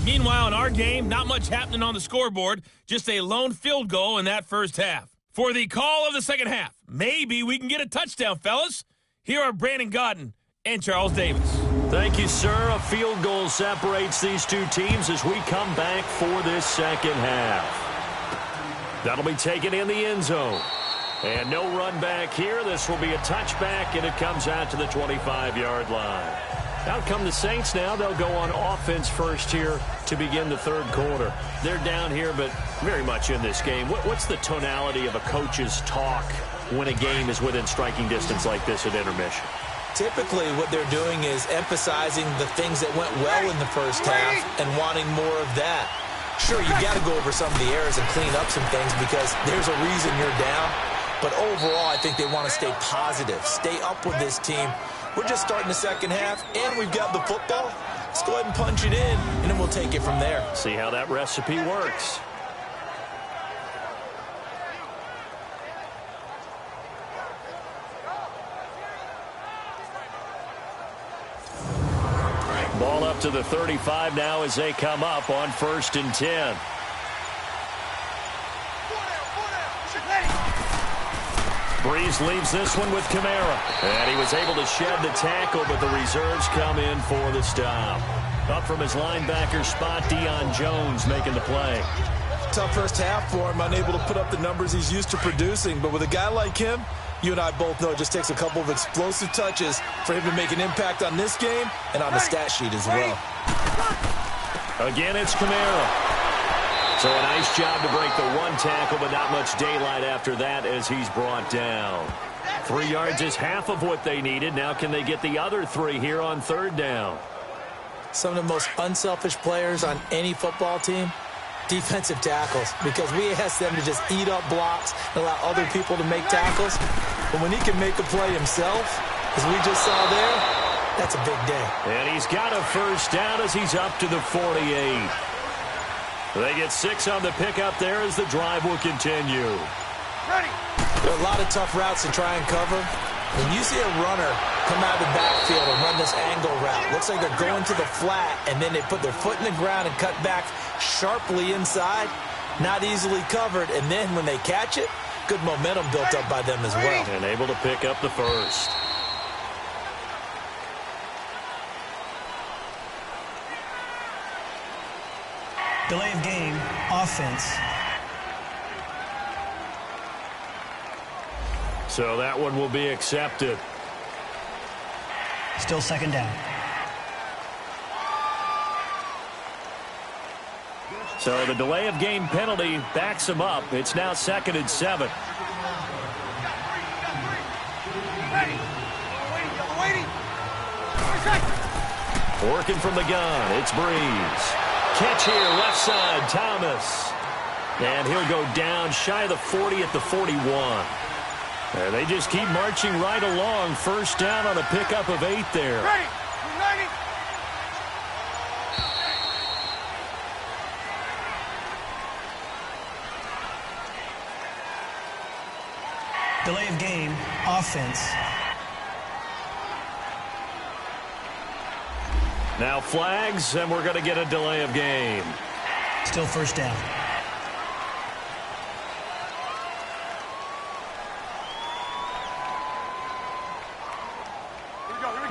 Meanwhile, in our game, not much happening on the scoreboard, just a lone field goal in that first half. For the call of the second half, maybe we can get a touchdown, fellas. Here are Brandon Godden and Charles Davis. Thank you, sir. A field goal separates these two teams as we come back for this second half. That'll be taken in the end zone. And no run back here. This will be a touchback, and it comes out to the 25-yard line. Out come the Saints now. They'll go on offense first here to begin the third quarter. They're down here, but very much in this game. What's the tonality of a coach's talk when a game is within striking distance like this at intermission? Typically, what they're doing is emphasizing the things that went well in the first half and wanting more of that. Sure, you got to go over some of the errors and clean up some things because there's a reason you're down. But overall, I think they want to stay positive, stay up with this team. We're just starting the second half, and we've got the football. Let's go ahead and punch it in, and then we'll take it from there. See how that recipe works. Ball up to the 35 now as they come up on 1st and 10. Breeze leaves this one with Kamara. And he was able to shed the tackle, but the reserves come in for the stop. Up from his linebacker spot, Deion Jones making the play. Tough first half for him, unable to put up the numbers he's used to producing. But with a guy like him, you and I both know it just takes a couple of explosive touches for him to make an impact on this game and on the stat sheet as well. Again, it's Kamara. So a nice job to break the one tackle, but not much daylight after that as he's brought down. 3 yards is half of what they needed. Now can they get the other 3 here on 3rd down? Some of the most unselfish players on any football team, defensive tackles, because we ask them to just eat up blocks and allow other people to make tackles. But when he can make a play himself, as we just saw there, That's a big day. And he's got a first down as he's up to the 48. They get 6 on the pickup there as the drive will continue. Ready. There are a lot of tough routes to try and cover. When you see a runner come out of the backfield and run this angle route, looks like they're going to the flat, and then they put their foot in the ground and cut back sharply inside, not easily covered. And then when they catch it, good momentum built up by them as well. And able to pick up the first. Delay of game, offense. So that one will be accepted. Still second down. So the delay of game penalty backs him up. It's now 2nd and 7. Ready. Waiting. Working from the gun, it's Breeze. Catch here, left side, Thomas. And he'll go down shy of the 40 at the 41. And they just keep marching right along. First down on a pickup of 8 there. Ready. Ready. Delay of game, offense. Now flags, and we're going to get a delay of game. Still first down.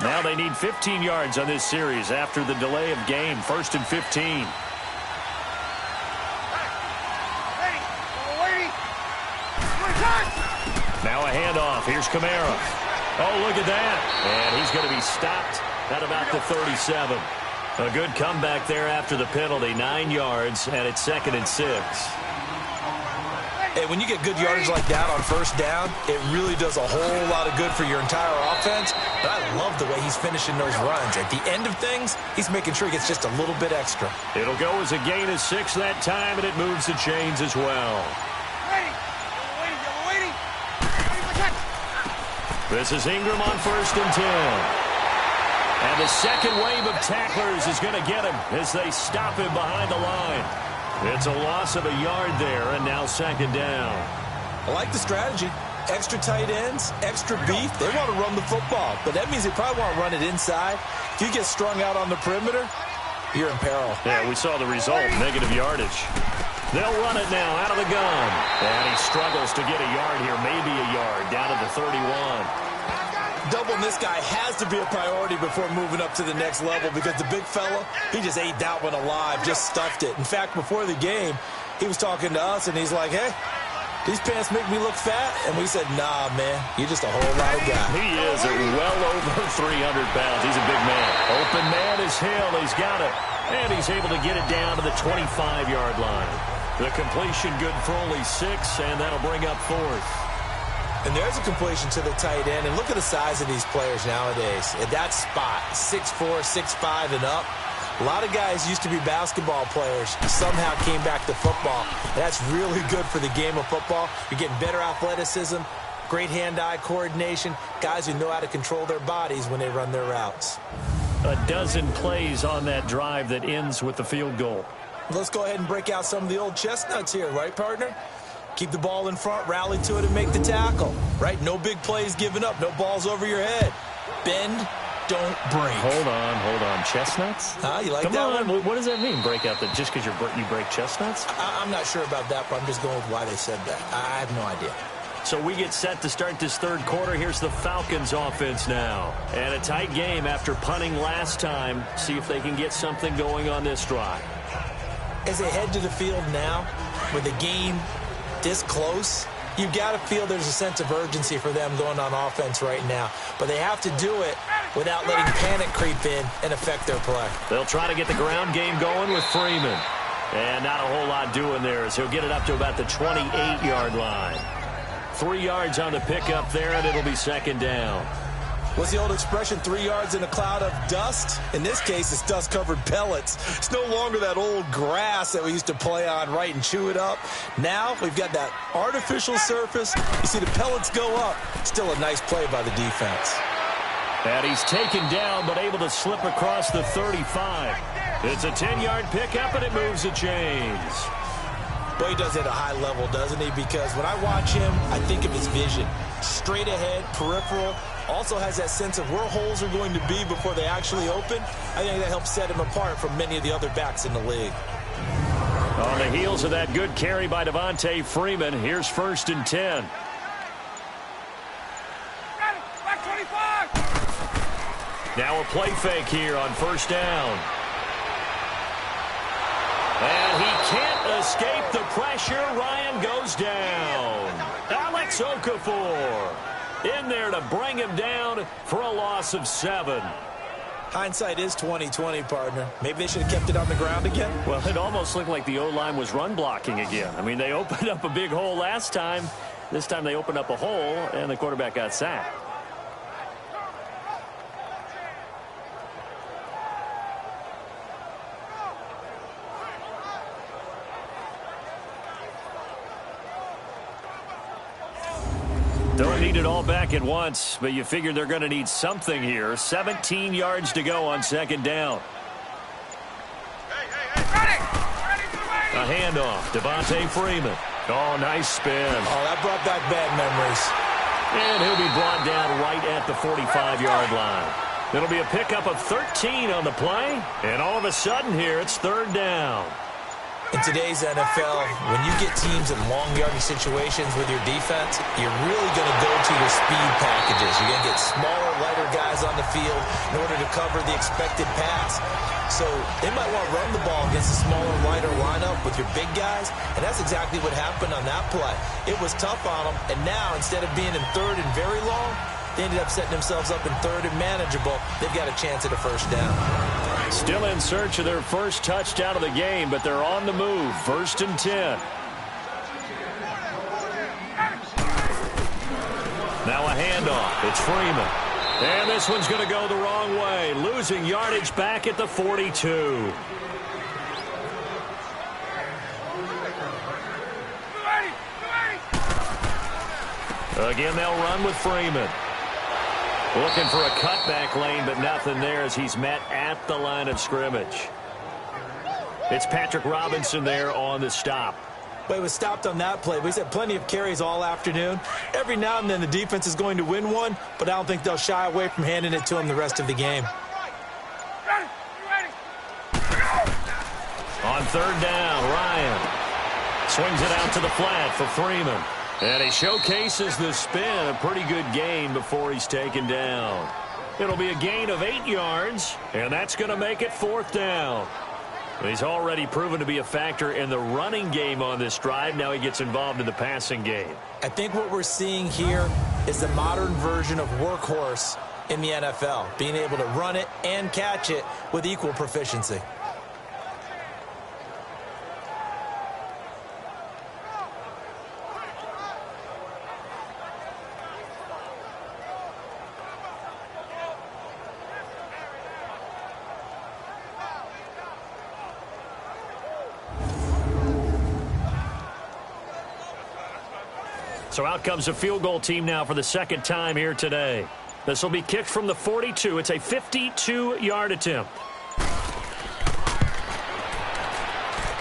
Now they need 15 yards on this series after the delay of game. 1st and 15. Ready. Waiting. Now a handoff. Here's Kamara. Oh, look at that. And he's going to be stopped at about the 37. A good comeback there after the penalty. 9 yards, and it's 2nd and 6. Hey, when you get good yardage like that on first down, it really does a whole lot of good for your entire offense. But I love the way he's finishing those runs. At the end of things, he's making sure he gets just a little bit extra. It'll go as a gain of 6 that time, and it moves the chains as well. Waiting. This is Ingram on 1st and 10. And the second wave of tacklers is going to get him as they stop him behind the line. It's a loss of a yard there, and now 2nd down. I like the strategy. Extra tight ends, extra beef. They want to run the football, but that means they probably want to run it inside. If you get strung out on the perimeter, you're in peril. Yeah, we saw the result, negative yardage. They'll run it now out of the gun. And he struggles to get a yard here, maybe a yard, down to the 31. Doubling this guy has to be a priority before moving up to the next level because the big fella, he just ate that one alive, just stuffed it. In fact, before the game, he was talking to us, and he's like, hey, these pants make me look fat? And we said, nah, man, you're just a whole lot of guy. He is at well over 300 pounds. He's a big man. Open man is Hill. He's got it. And he's able to get it down to the 25-yard line. The completion good for only 6, and that'll bring up 4th. And there's a completion to the tight end. And look at the size of these players nowadays. At that spot, 6'4", 6'5", and up. A lot of guys used to be basketball players, somehow came back to football. And that's really good for the game of football. You're getting better athleticism, great hand-eye coordination, guys who know how to control their bodies when they run their routes. A dozen plays on that drive that ends with the field goal. Let's go ahead and break out some of the old chestnuts here, right, partner? Keep the ball in front, rally to it, and make the tackle, right? No big plays given up, no balls over your head. Bend, don't break. Hold on. Chestnuts? You like Come that on. one? What does that mean, break out? Just because you break chestnuts? I'm not sure about that, but I'm just going with why they said that. I have no idea. So we get set to start this 3rd quarter. Here's the Falcons offense now. And a tight game after punting last time. See if they can get something going on this drive. As they head to the field now, with the game this close, you've got to feel there's a sense of urgency for them going on offense right now. But they have to do it without letting panic creep in and affect their play. They'll try to get the ground game going with Freeman. And not a whole lot doing there as he'll get it up to about the 28-yard line. 3 yards on the pickup there, and it'll be 2nd down. What's the old expression, 3 yards in a cloud of dust? In this case, it's dust-covered pellets. It's no longer that old grass that we used to play on, right, and chew it up. Now we've got that artificial surface. You see the pellets go up. Still a nice play by the defense. And he's taken down, but able to slip across the 35. It's a 10-yard pickup, and it moves the chains. Well, he does it at a high level, doesn't he? Because when I watch him, I think of his vision. Straight ahead, peripheral. Also has that sense of where holes are going to be before they actually open. I think that helps set him apart from many of the other backs in the league. On the heels of that good carry by Devontae Freeman, here's 1st and 10. Back 25. Now a play fake here on 1st down. And he can't escape the pressure. Ryan goes down. Alex Okafor in there to bring him down for a loss of 7. Hindsight is 20/20, partner. Maybe they should have kept it on the ground again. Well, it almost looked like the O-line was run blocking again. I mean, they opened up a big hole last time. This time they opened up a hole, and the quarterback got sacked. Don't need it all back at once, but you figure they're going to need something here. 17 yards to go on 2nd down. A handoff. Devontae Freeman. Oh, nice spin. Oh, that brought back bad memories. And he'll be brought down right at the 45-yard line. It'll be a pickup of 13 on the play. And all of a sudden here, it's 3rd down. In today's NFL, when you get teams in long yardage situations with your defense, you're really going to go to your speed packages. You're going to get smaller, lighter guys on the field in order to cover the expected pass. So they might want to run the ball against a smaller, lighter lineup with your big guys, and that's exactly what happened on that play. It was tough on them, and now instead of being in 3rd and very long, they ended up setting themselves up in 3rd and manageable. They've got a chance at a 1st down. Still in search of their first touchdown of the game, but they're on the move. 1st and 10. Now a handoff. It's Freeman. And this one's going to go the wrong way. Losing yardage back at the 42. Again, they'll run with Freeman. Looking for a cutback lane, but nothing there as he's met at the line of scrimmage. It's Patrick Robinson there on the stop. But he was stopped on that play. He's had plenty of carries all afternoon. Every now and then the defense is going to win one, but I don't think they'll shy away from handing it to him the rest of the game. On 3rd down, Ryan swings it out to the flat for Freeman. And he showcases the spin, a pretty good gain before he's taken down. It'll be a gain of 8 yards, and that's going to make it 4th down. He's already proven to be a factor in the running game on this drive. Now he gets involved in the passing game. I think what we're seeing here is the modern version of workhorse in the NFL, being able to run it and catch it with equal proficiency. So out comes a field goal team now for the 2nd time here today. This will be kicked from the 42. It's a 52-yard attempt.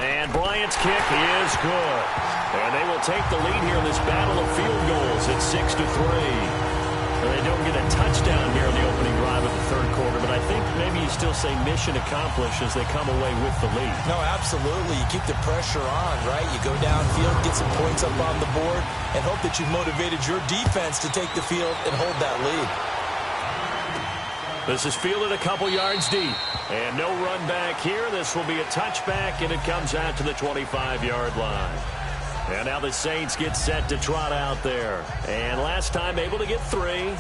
And Bryant's kick is good. And they will take the lead here in this battle of field goals at 6-3. They don't get a touchdown here in the opening drive of the 3rd quarter, but I think maybe you still say mission accomplished as they come away with the lead. No, absolutely. You keep the pressure on, right? You go downfield, get some points up on the board, and hope that you've motivated your defense to take the field and hold that lead. This is fielded a couple yards deep. And no run back here. This will be a touchback, and it comes out to the 25-yard line. And now the Saints get set to trot out there. And last time able to get 3.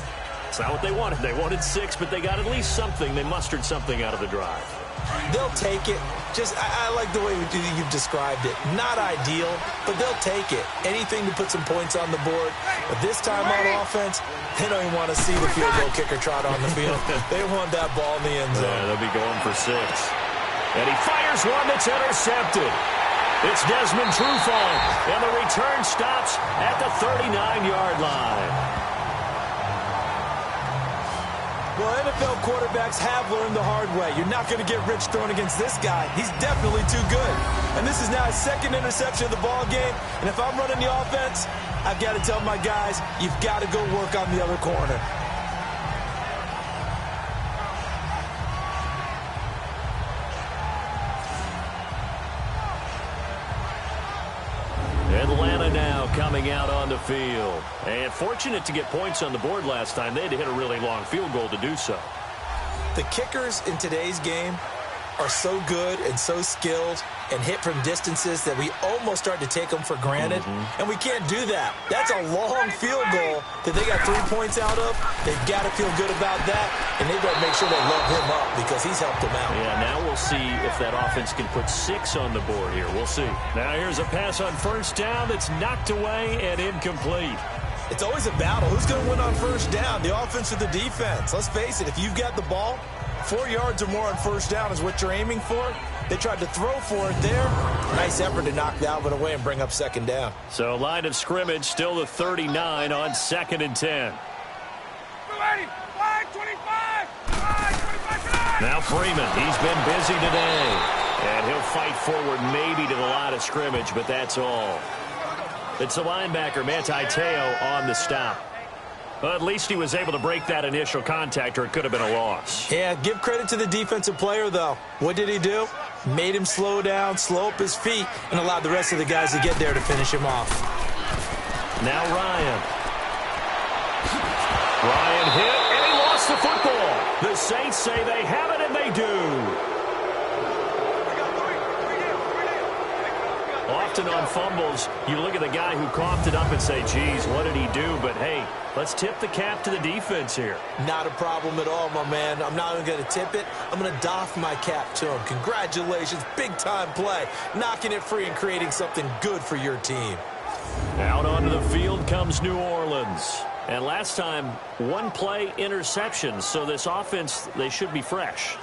It's not what they wanted. They wanted 6, but they got at least something. They mustered something out of the drive. They'll take it. I like the way you've described it. Not ideal, but they'll take it. Anything to put some points on the board. But this time on offense, they don't even want to see the field goal kicker trot on the field. They want that ball in the end zone. Yeah, they'll be going for 6. And he fires one that's intercepted. It's Desmond Trufant, and the return stops at the 39-yard line. Well, NFL quarterbacks have learned the hard way. You're not going to get rich throwing against this guy. He's definitely too good. And this is now his second interception of the ball game. And if I'm running the offense, I've got to tell my guys, you've got to go work on the other corner. Atlanta now coming out on the field. And fortunate to get points on the board last time. They had to hit a really long field goal to do so. The kickers in today's game are so good and so skilled and hit from distances that we almost start to take them for granted. And we can't do that. That's a long field goal that they got 3 points out of. They've got to feel good about that, and they've got to make sure they load him up because he's helped them out. Yeah, now we'll see if that offense can put 6 on the board here. We'll see. Now here's a pass on first down that's knocked away and incomplete. It's always a battle. Who's going to win on first down, the offense or the defense? Let's face it, if you've got the ball, 4 yards or more on first down is what you're aiming for. They tried to throw for it there. Nice effort to knock that one away and bring up second down. So line of scrimmage still the 39 on 2nd and 10. Now Freeman, he's been busy today. And he'll fight forward maybe to the line of scrimmage, but that's all. It's the linebacker, Manti Te'o, on the stop. Well, at least he was able to break that initial contact, or it could have been a loss. Yeah, give credit to the defensive player, though. What did he do? Made him slow down, slow up his feet, and allowed the rest of the guys to get there to finish him off. Now Ryan. Ryan hit, and he lost the football. The Saints say they have it, and they do. Often on fumbles, you look at the guy who coughed it up and say, geez, what did he do? But, hey, let's tip the cap to the defense here. Not a problem at all, my man. I'm not even going to tip it. I'm going to doff my cap to him. Congratulations, big-time play. Knocking it free and creating something good for your team. Out onto the field comes New Orleans. And last time, one play interception. So this offense, they should be fresh.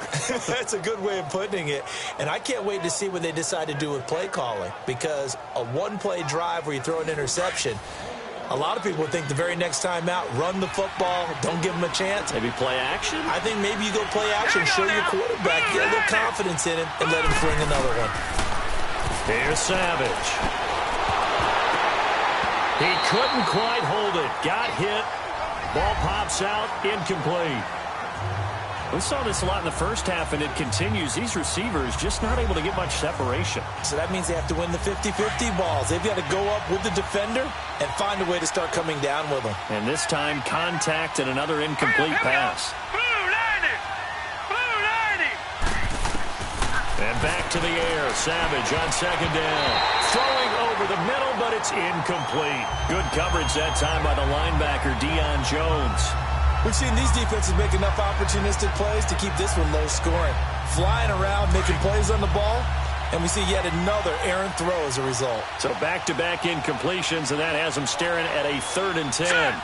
That's a good way of putting it. And I can't wait to see what they decide to do with play calling. Because a one-play drive where you throw an interception, a lot of people think the very next time out, run the football, don't give them a chance. Maybe play action? I think maybe you go play action, show your quarterback, get a little confidence in him, and let him fling another one. Here's Savage. He couldn't quite hold it. Got hit. Ball pops out. Incomplete. We saw this a lot in the first half, and it continues. These receivers just not able to get much separation. So that means they have to win the 50-50 balls. They've got to go up with the defender and find a way to start coming down with them. And this time, contact and another incomplete pass. And back to the air. Savage on second down. Throwing over the middle, but it's incomplete. Good coverage that time by the linebacker, Deion Jones. We've seen these defenses make enough opportunistic plays to keep this one low scoring. Flying around, making plays on the ball, and we see yet another errant throw as a result. So back-to-back incompletions, and that has them staring at a 3rd and 10.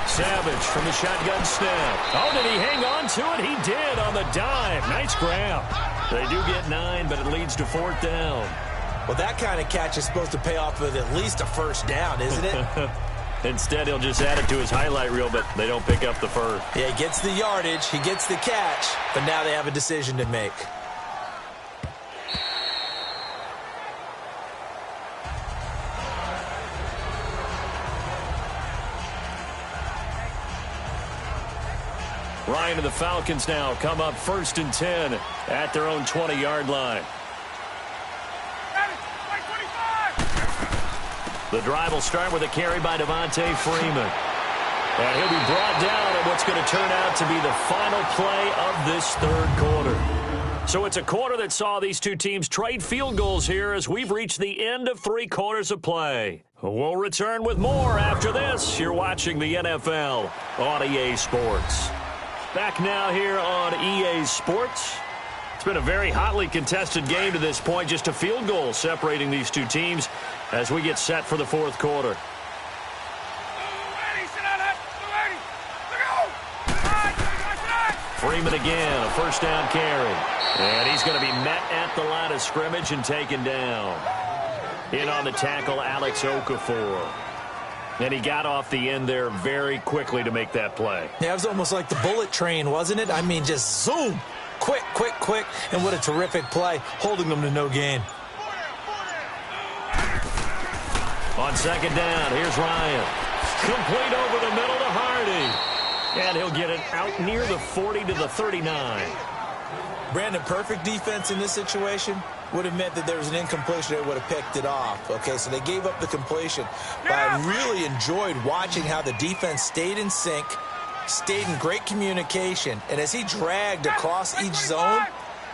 Savage from the shotgun snap. Oh, did he hang on to it? He did on the dive. Nice grab. They do get 9, but it leads to 4th down. Well, that kind of catch is supposed to pay off with at least a first down, isn't it? Instead, he'll just add it to his highlight reel, but they don't pick up the first. Yeah, he gets the yardage, he gets the catch, but now they have a decision to make. Ryan and the Falcons now come up 1st and 10 at their own 20-yard line. The drive will start with a carry by Devontae Freeman. And he'll be brought down at what's going to turn out to be the final play of this 3rd quarter. So it's a quarter that saw these two teams trade field goals here as we've reached the end of 3 quarters of play. We'll return with more after this. You're watching the NFL on EA Sports. Back now here on EA Sports. It's been a very hotly contested game to this point. Just a field goal separating these two teams as we get set for the 4th quarter. Freeman again, a 1st down carry. And he's going to be met at the line of scrimmage and taken down. In on the tackle, Alex Okafor. And he got off the end there very quickly to make that play. Yeah, it was almost like the bullet train, wasn't it? I mean, just zoom. Quick, quick, quick. And what a terrific play, holding them to no gain. On second down, here's Ryan. Complete over the middle to Hardy. And he'll get it out near the 40 to the 39. Brandon, perfect defense in this situation would have meant that there was an incompletion. They would have picked it off. Okay, so they gave up the completion. But I really enjoyed watching how the defense stayed in sync, stayed in great communication. And as he dragged across each zone,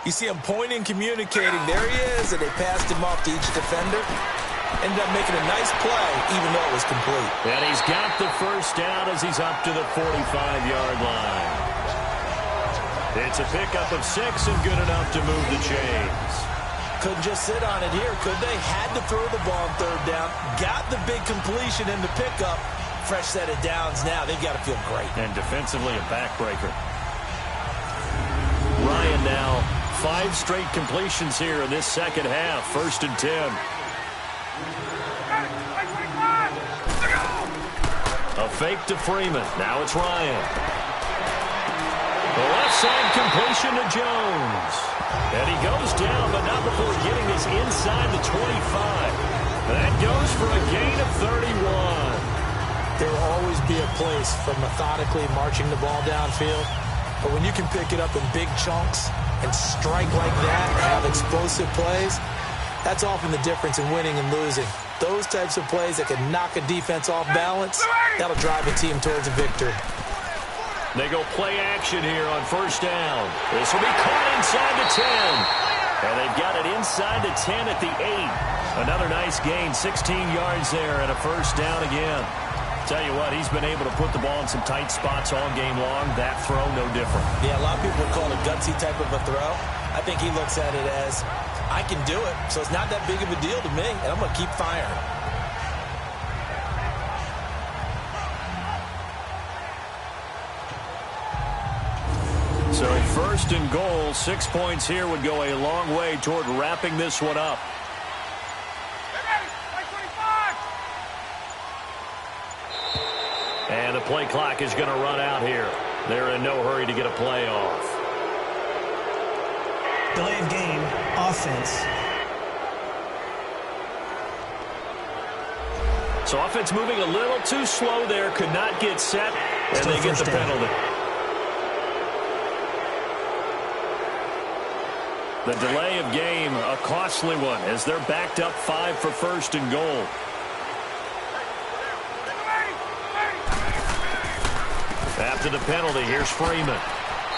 you see him pointing, communicating. There he is, and they passed him off to each defender. Ended up making a nice play, even though it was complete. And he's got the first down as he's up to the 45-yard line. It's a pickup of 6 and good enough to move the chains. Couldn't just sit on it here, could they? Had to throw the ball on third down. Got the big completion in the pickup. Fresh set of downs now. They've got to feel great. And defensively, a backbreaker. Ryan now, 5 straight completions here in this second half. 1st and 10. A fake to Freeman. Now it's Ryan. The left side completion to Jones. And he goes down, but not before getting this inside the 25. That goes for a gain of 31. There will always be a place for methodically marching the ball downfield. But when you can pick it up in big chunks and strike like that and have explosive plays, that's often the difference in winning and losing. Those types of plays that can knock a defense off balance, that'll drive a team towards a victory. They go play action here on 1st down. This will be caught inside the 10. And they've got it inside the 10 at the 8. Another nice gain, 16 yards there and a 1st down again. Tell you what, he's been able to put the ball in some tight spots all game long. That throw, no different. Yeah, a lot of people call it a gutsy type of a throw. I think he looks at it as, I can do it, so it's not that big of a deal to me, and I'm going to keep firing. So 1st and goal, 6 points here would go a long way toward wrapping this one up. And the play clock is going to run out here. They're in no hurry to get a play off. Delay of game, offense. So offense moving a little too slow there, could not get set, and Still they get the penalty. The delay of game, a costly one, as they're backed up 5 for 1st and goal. After the penalty, here's Freeman.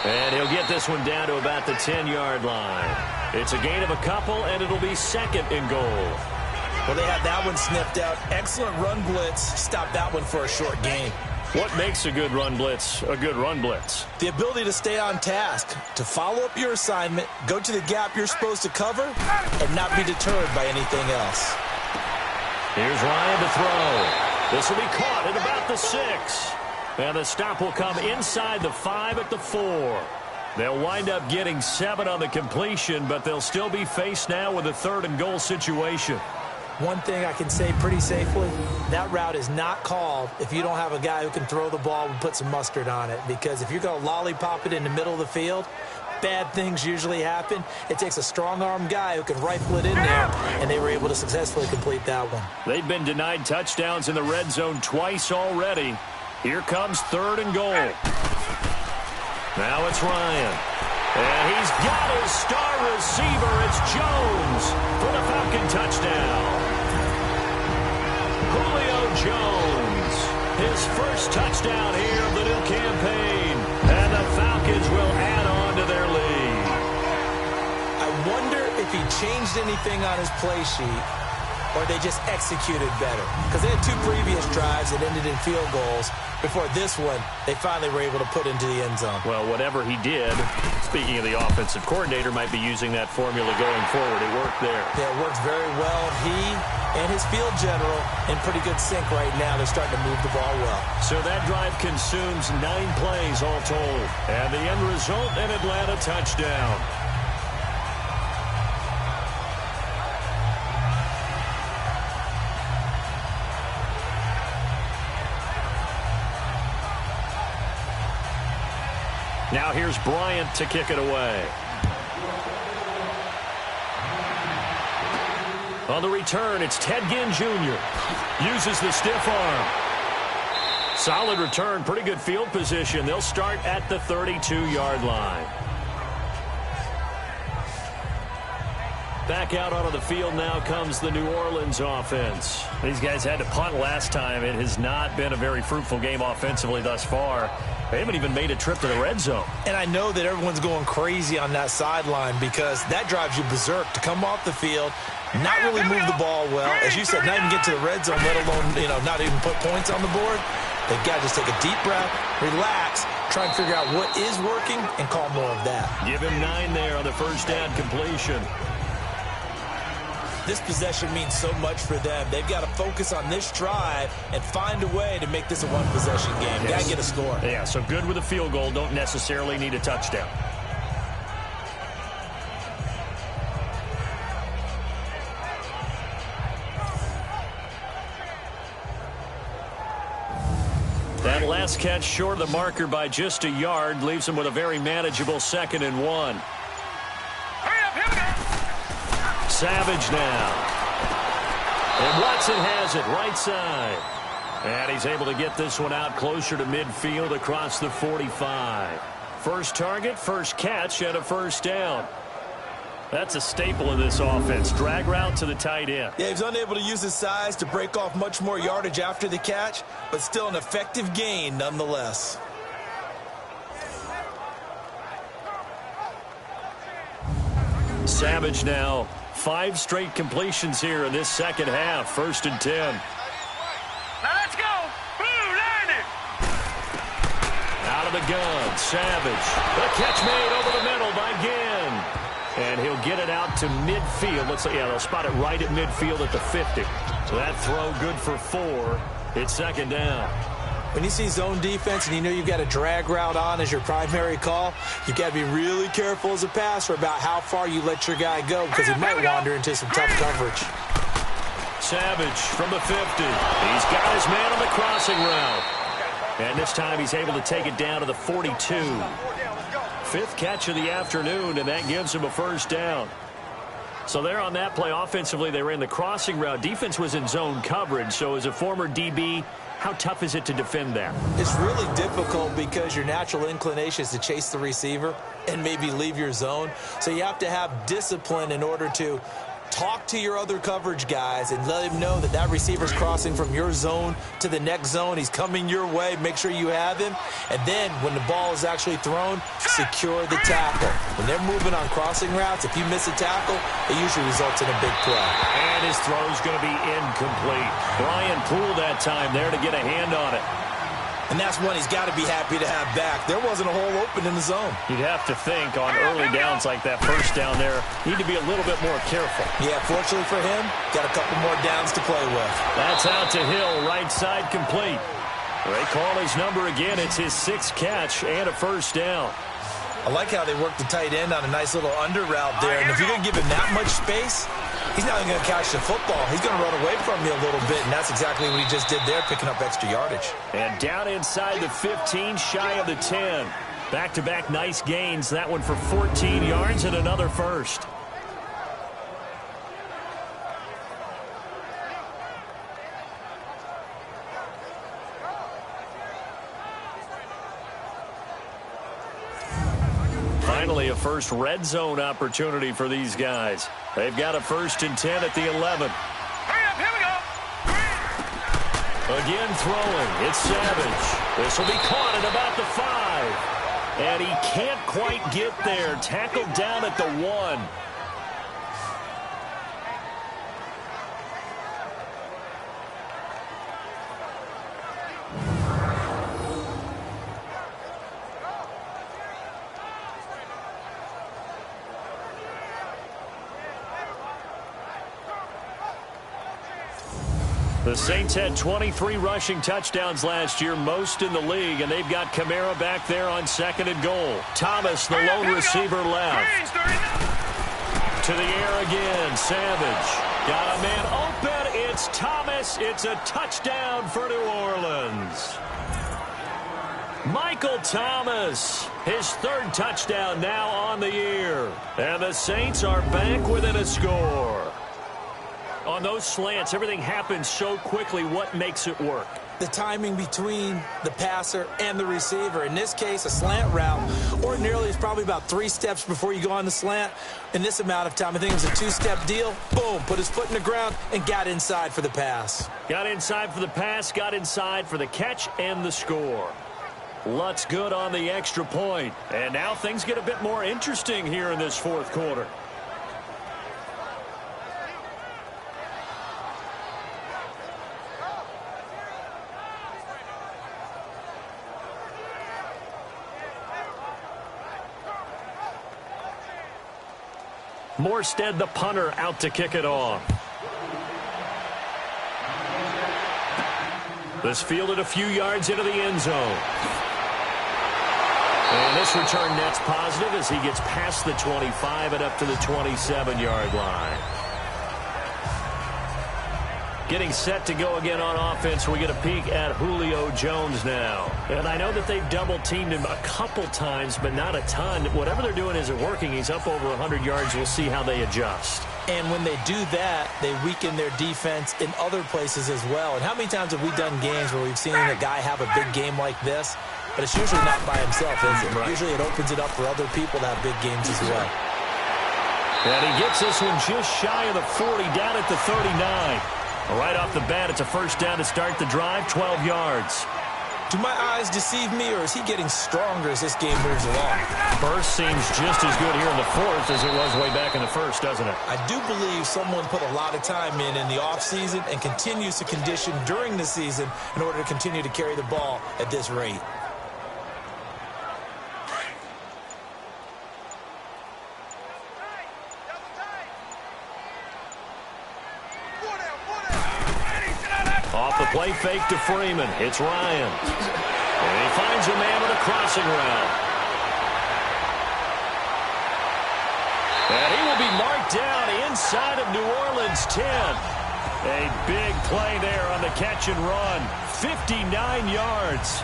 And he'll get this one down to about the 10-yard line. It's a gain of a couple, and it'll be 2nd and goal. Well, they had that one sniffed out. Excellent run blitz. Stop that one for a short gain. What makes a good run blitz a good run blitz? The ability to stay on task, to follow up your assignment, go to the gap you're supposed to cover, and not be deterred by anything else. Here's Ryan to throw. This will be caught at about the 6. And the stop will come inside the 5 at the 4. They'll wind up getting 7 on the completion, but they'll still be faced now with a 3rd and goal situation. One thing I can say pretty safely, that route is not called if you don't have a guy who can throw the ball and put some mustard on it. Because if you're going to lollipop it in the middle of the field, bad things usually happen. It takes a strong-armed guy who can rifle it in there, and they were able to successfully complete that one. They've been denied touchdowns in the red zone twice already. Here comes 3rd and goal. Now it's Ryan. And he's got his star receiver. It's Jones for the Falcon touchdown. Julio Jones, his first touchdown here of the new campaign. And the Falcons will add on to their lead. I wonder if he changed anything on his play sheet, or they just executed better. Because they had 2 previous drives that ended in field goals. Before this one, they finally were able to put into the end zone. Well, whatever he did, speaking of the offensive coordinator, might be using that formula going forward. It worked there. Yeah, it works very well. He and his field general in pretty good sync right now. They're starting to move the ball well. So that drive consumes 9 plays all told. And the end result, an Atlanta touchdown. Now here's Bryant to kick it away. On the return, it's Ted Ginn Jr. Uses the stiff arm. Solid return, pretty good field position. They'll start at the 32-yard line. Back out onto the field now comes the New Orleans offense. These guys had to punt last time. It has not been a very fruitful game offensively thus far. They haven't even made a trip to the red zone. And I know that everyone's going crazy on that sideline because that drives you berserk to come off the field, not really move the ball well. As you said, not even get to the red zone, let alone, not even put points on the board. They've got to just take a deep breath, relax, try and figure out what is working, and call more of that. Give him 9 there on the first down completion. This possession means so much for them. They've got to focus on this drive and find a way to make this a one-possession game. Yes. Got to get a score. Yeah, so good with a field goal. Don't necessarily need a touchdown. That last catch short of the marker by just a yard leaves him with a very manageable 2nd and 1. Savage now. And Watson has it right side. And he's able to get this one out closer to midfield across the 45. First target, first catch, and a first down. That's a staple of this offense. Drag route to the tight end. Yeah, he's unable to use his size to break off much more yardage after the catch, but still an effective gain nonetheless. Savage now. 5 straight completions here in this second half. 1st and 10. Now let's go. Blue line it. Out of the gun, Savage. The catch made over the middle by Ginn. And he'll get it out to midfield. They'll spot it right at midfield at the 50. So that throw good for 4. It's 2nd down. When you see zone defense and you know you've got a drag route on as your primary call, you've got to be really careful as a passer about how far you let your guy go because he might wander into some tough coverage. Savage from the 50. He's got his man on the crossing route. And this time he's able to take it down to the 42. 5th catch of the afternoon, and that gives him a first down. So there on that play, offensively, they ran the crossing route. Defense was in zone coverage, so as a former DB, how tough is it to defend that? It's really difficult because your natural inclination is to chase the receiver and maybe leave your zone. So you have to have discipline in order to talk to your other coverage guys and let him know that that receiver's crossing from your zone to the next zone. He's coming your way. Make sure you have him. And then when the ball is actually thrown, secure the tackle. When they're moving on crossing routes, if you miss a tackle, it usually results in a big play. And his throw's going to be incomplete. Brian Poole that time there to get a hand on it. And that's one he's got to be happy to have back. There wasn't a hole open in the zone. You'd have to think on early downs like that first down there, need to be a little bit more careful. Yeah, fortunately for him, got a couple more downs to play with. That's out to Hill, right side complete. They call his number again. It's his 6th catch and a first down. I like how they work the tight end on a nice little under route there. And if you're going to give him that much space, he's not going to catch the football. He's going to run away from you a little bit, and that's exactly what he just did there, picking up extra yardage. And down inside the 15, shy of the 10. Back-to-back nice gains. That one for 14 yards and another first. Finally, a first red zone opportunity for these guys. They've got a 1st and 10 at the 11. Hurry up, here we go. Again throwing. It's Savage. This will be caught at about the 5. And he can't quite get there. Tackled down at the 1. The Saints had 23 rushing touchdowns last year, most in the league, and they've got Kamara back there on 2nd and goal. Thomas, the lone receiver, left. To the air again, Savage. Got a man open. It's Thomas. It's a touchdown for New Orleans. Michael Thomas, his third touchdown now on the year. And the Saints are back within a score. On those slants, everything happens so quickly. What makes it work? The timing between the passer and the receiver. In this case, a slant route ordinarily is probably about 3 steps before you go on the slant. In this amount of time, I think it was a 2-step deal. Boom, put his foot in the ground and got inside for the pass. Got inside for the pass, got inside for the catch and the score. Lutz good on the extra point. And now things get a bit more interesting here in this fourth quarter. Morstead, the punter, out to kick it off. This fielded a few yards into the end zone. And this return net's positive as he gets past the 25 and up to the 27-yard line. Getting set to go again on offense. We get a peek at Julio Jones now. And I know that they've double-teamed him a couple times, but not a ton. Whatever they're doing isn't working. He's up over 100 yards. We'll see how they adjust. And when they do that, they weaken their defense in other places as well. And how many times have we done games where we've seen a guy have a big game like this? But it's usually not by himself, is it? Right. Usually it opens it up for other people to have big games as well. And he gets this one just shy of the 40, down at the 39. Right off the bat, it's a first down to start the drive, 12 yards. Do my eyes deceive me, or is he getting stronger as this game moves along? Burst seems just as good here in the fourth as it was way back in the first, doesn't it? I do believe someone put a lot of time in the offseason and continues to condition during the season in order to continue to carry the ball at this rate. Off the play fake to Freeman. It's Ryan. And he finds a man with a crossing route. And he will be marked down inside of New Orleans 10. A big play there on the catch and run. 59 yards.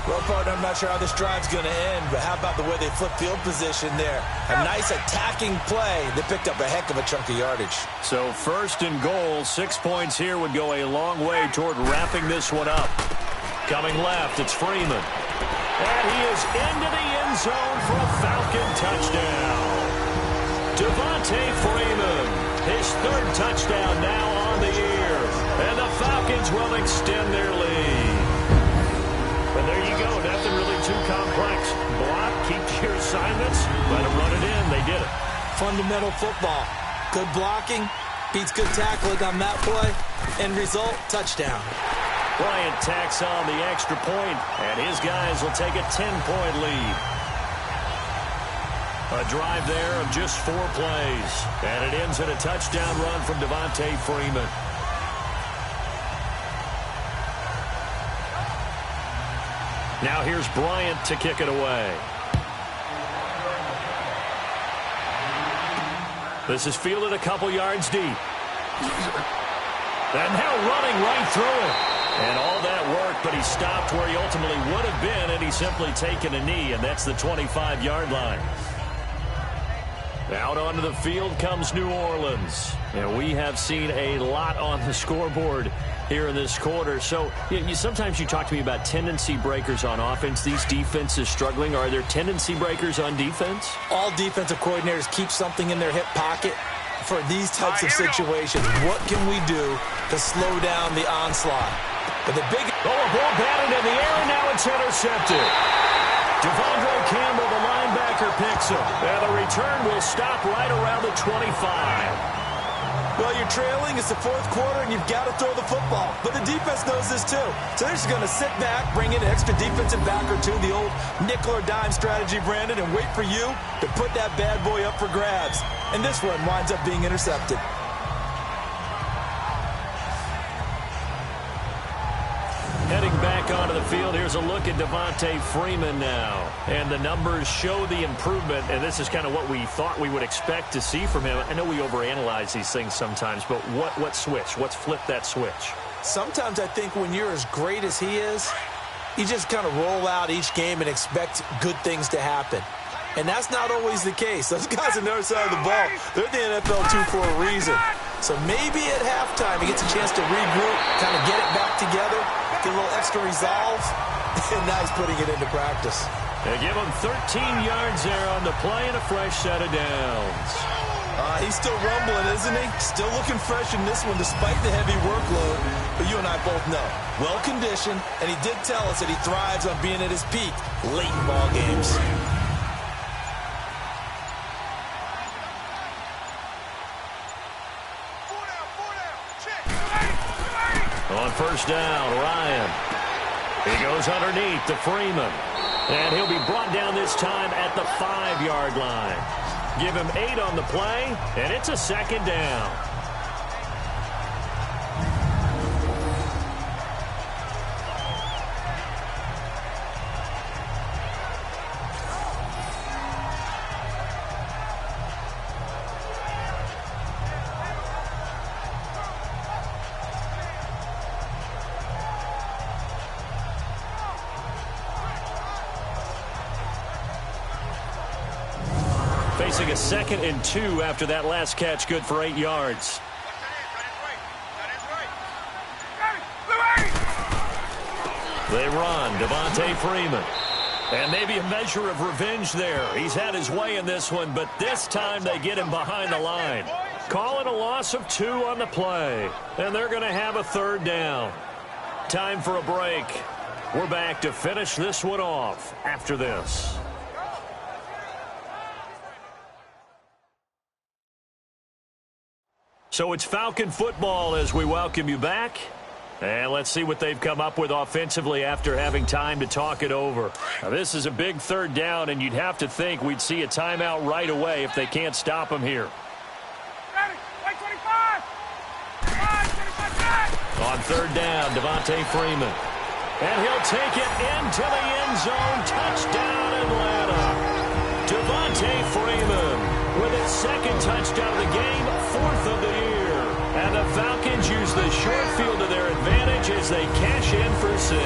Well, partner, I'm not sure how this drive's going to end, but how about the way they flip field position there? A nice attacking play. They picked up a heck of a chunk of yardage. So first and goal, 6 points here would go a long way toward wrapping this one up. Coming left, it's Freeman. And he is into the end zone for a Falcon touchdown. Devontae Freeman, his third touchdown now on the year. And the Falcons will extend their lead. And there you go. Nothing really too complex. Block, keep your assignments, let them run it in. They did it. Fundamental football. Good blocking, beats good tackling on that play. End result, touchdown. Bryant tacks on the extra point, and his guys will take a 10-point lead. A drive there of just 4 plays. And it ends in a touchdown run from Devontae Freeman. Now here's Bryant to kick it away. This is fielded a couple yards deep. And now running right through it. And all that work, but he stopped where he ultimately would have been, and he's simply taken a knee, and that's the 25-yard line. Out onto the field comes New Orleans. And we have seen a lot on the scoreboard here in this quarter. So sometimes you talk to me about tendency breakers on offense. These defenses struggling. Are there tendency breakers on defense? All defensive coordinators keep something in their hip pocket for these types of situations. What can we do to slow down the onslaught? But the big ball batted in the air, and now it's intercepted. Devondre Campbell, the linebacker, picks him. And the return will stop right around the 25. Well, you're trailing. It's the fourth quarter, and you've got to throw the football. But the defense knows this, too. So they're just going to sit back, bring in an extra defensive back or two, the old nickel or dime strategy, Brandon, and wait for you to put that bad boy up for grabs. And this one winds up being intercepted. Heading back onto the field, here's a look at Devontae Freeman now. And the numbers show the improvement, and this is kind of what we thought we would expect to see from him. I know we overanalyze these things sometimes, but what switch? What's flipped that switch? Sometimes I think when you're as great as he is, You just kind of roll out each game and expect good things to happen. And that's not always the case. Those guys on the other side of the ball, they're the NFL 2 for a reason. So maybe at halftime he gets a chance to regroup, kind of get it back together, get a little extra resolve, and now he's putting it into practice. They give him 13 yards there on the play and a fresh set of downs. He's still rumbling, isn't he? Still looking fresh in this one despite the heavy workload. But you and I both know, well-conditioned, and he did tell us that he thrives on being at his peak late in ball games. On first down, Ryan. He goes underneath to Freeman. And he'll be brought down this time at the 5-yard line. Give him 8 on the play, and it's a second down. Facing a 2nd and 2 after that last catch, good for 8 yards. They run, Devontae Freeman. And maybe a measure of revenge there. He's had his way in this one, but this time they get him behind the line. Call it a loss of 2 on the play. And they're going to have a 3rd down. Time for a break. We're back to finish this one off after this. So it's Falcon football as we welcome you back. And let's see what they've come up with offensively after having time to talk it over. Now, this is a big 3rd down, and you'd have to think we'd see a timeout right away if they can't stop him here. On 3rd down, Devontae Freeman. And he'll take it into the end zone. Touchdown, Atlanta. Devontae Freeman with his 2nd touchdown of the game, 4th of the year. And the Falcons use the short field to their advantage as they cash in for 6.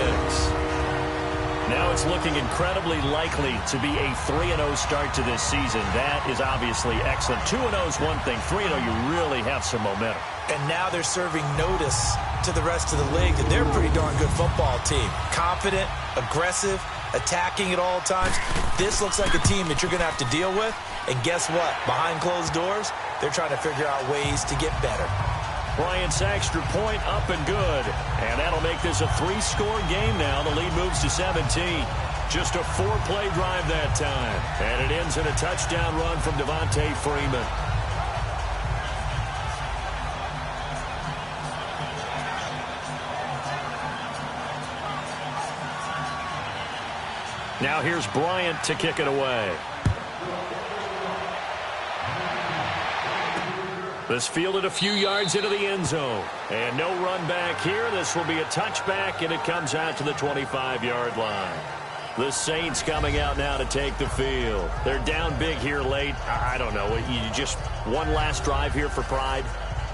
Now it's looking incredibly likely to be a 3-0 start to this season. That is obviously excellent. 2-0 is one thing. 3-0, you really have some momentum. And now they're serving notice to the rest of the league that they're a pretty darn good football team. Confident, aggressive, attacking at all times. This looks like a team that you're going to have to deal with. And guess what? Behind closed doors, they're trying to figure out ways to get better. Bryant's extra point up and good. And that'll make this a 3-score game now. The lead moves to 17. Just a 4-play drive that time. And it ends in a touchdown run from Devontae Freeman. Now here's Bryant to kick it away. This fielded a few yards into the end zone. And no run back here. This will be a touchback, and it comes out to the 25-yard line. The Saints coming out now to take the field. They're down big here late. I don't know. You just one last drive here for pride?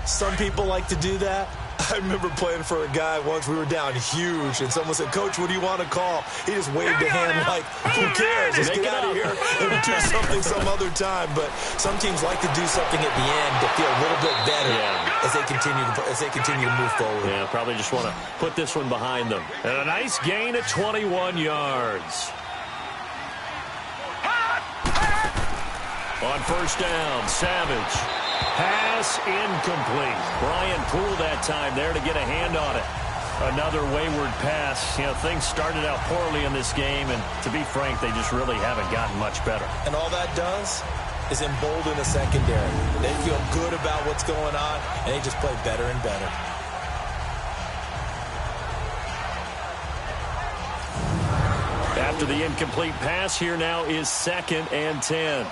Some people like to do that. I remember playing for a guy once. We were down huge, and someone said, "Coach, what do you want to call?" He just waved a hand like, "Who cares? Let's get out of here and do something some other time." But some teams like to do something at the end to feel a little bit better as they continue to move forward. Yeah, probably just want to put this one behind them. And a nice gain at 21 yards. On first down, Savage. Pass incomplete. Brian Poole that time there to get a hand on it. Another wayward pass. You know, things started out poorly in this game, and to be frank, they just really haven't gotten much better. And all that does is embolden the secondary. They feel good about what's going on, and they just play better and better. After the incomplete pass, here now is 2nd and 10.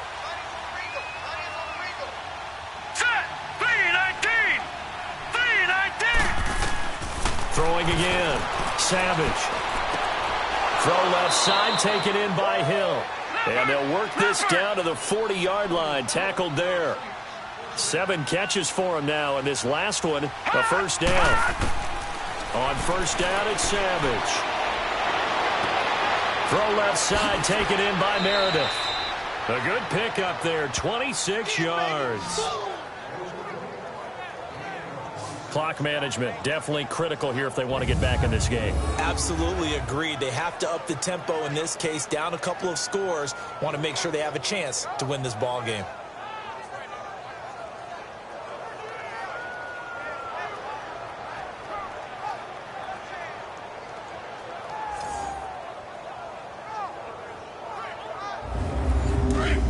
Throwing again. Savage. Throw left side, taken in by Hill. And they'll work this down to the 40-yard line. Tackled there. 7 catches for him now, and this last one, a first down. On first down, it's Savage. Throw left side, taken in by Meredith. A good pickup there, 26 yards. Clock management, definitely critical here if they want to get back in this game. Absolutely agreed. They have to up the tempo in this case, down a couple of scores. Want to make sure they have a chance to win this ball game.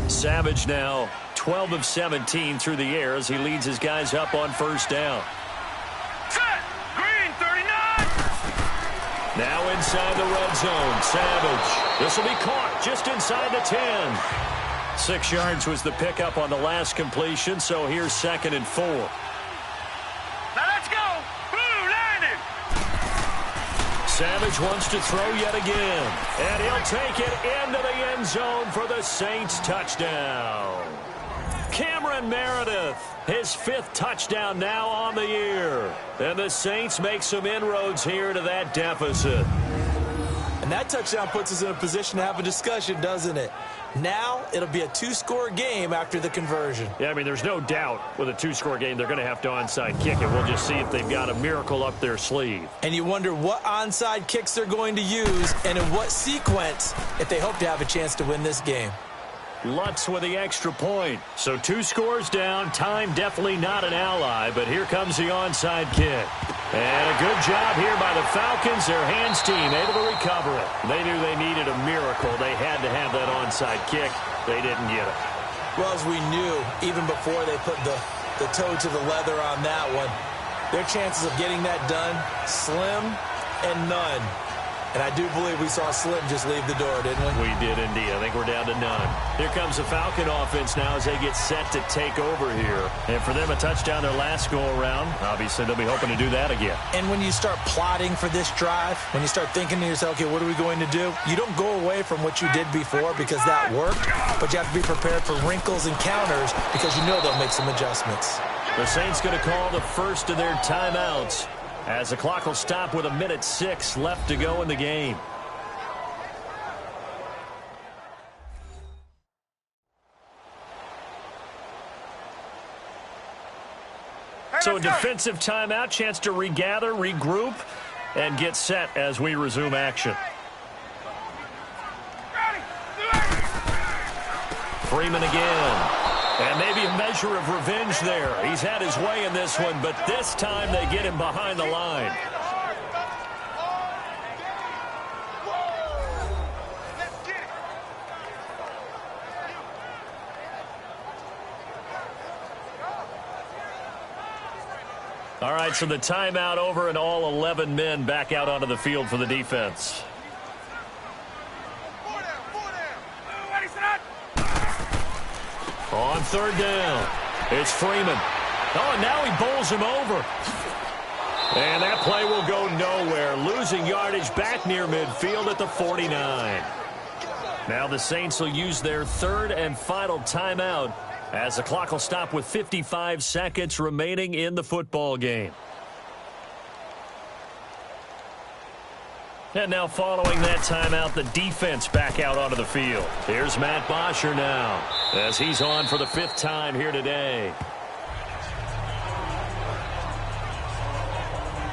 Savage now 12 of 17 through the air as he leads his guys up on first down. Set. Green 39. Now inside the red zone. Savage. This will be caught just inside the 10. 6 yards was the pickup on the last completion, so here's 2nd and 4. Now let's go. Blue lining. Savage wants to throw yet again, and he'll take it into the end zone for the Saints touchdown. Cameron Meredith, his 5th touchdown now on the year. And the Saints make some inroads here to that deficit. And that touchdown puts us in a position to have a discussion, doesn't it? Now it'll be a 2-score game after the conversion. Yeah, I mean, there's no doubt with a 2-score game they're going to have to onside kick it. We'll just see if they've got a miracle up their sleeve. And you wonder what onside kicks they're going to use and in what sequence if they hope to have a chance to win this game. Lutz with the extra point. So 2 scores down. Time definitely not an ally, but here comes the onside kick. And a good job here by the Falcons. Their hands team able to recover it. They knew they needed a miracle. They had to have that onside kick. They didn't get it. Well, as we knew, even before they put the toe to the leather on that one, their chances of getting that done, slim and none. And I do believe we saw Slim just leave the door, didn't we? We did indeed. I think we're down to none. Here comes the Falcon offense now as they get set to take over here. And for them, a touchdown their last go-around. Obviously, they'll be hoping to do that again. And when you start plotting for this drive, when you start thinking to yourself, okay, what are we going to do? You don't go away from what you did before because that worked, but you have to be prepared for wrinkles and counters because you know they'll make some adjustmts. The Saints going to call the first of their timeouts, as the clock will stop with 1:06 left to go in the game. So a defensive timeout, chance to regather, regroup, and get set as we resume action. Freeman again. And maybe a measure of revenge there. He's had his way in this one, but this time they get him behind the line. All right, so the timeout over and all 11 men back out onto the field for the defense. On 3rd down, it's Freeman. Oh, and now he bowls him over. And that play will go nowhere. Losing yardage back near midfield at the 49. Now the Saints will use their 3rd and final timeout as the clock will stop with 55 seconds remaining in the football game. And now following that timeout, the defense back out onto the field. Here's Matt Bosher now as he's on for the 5th time here today.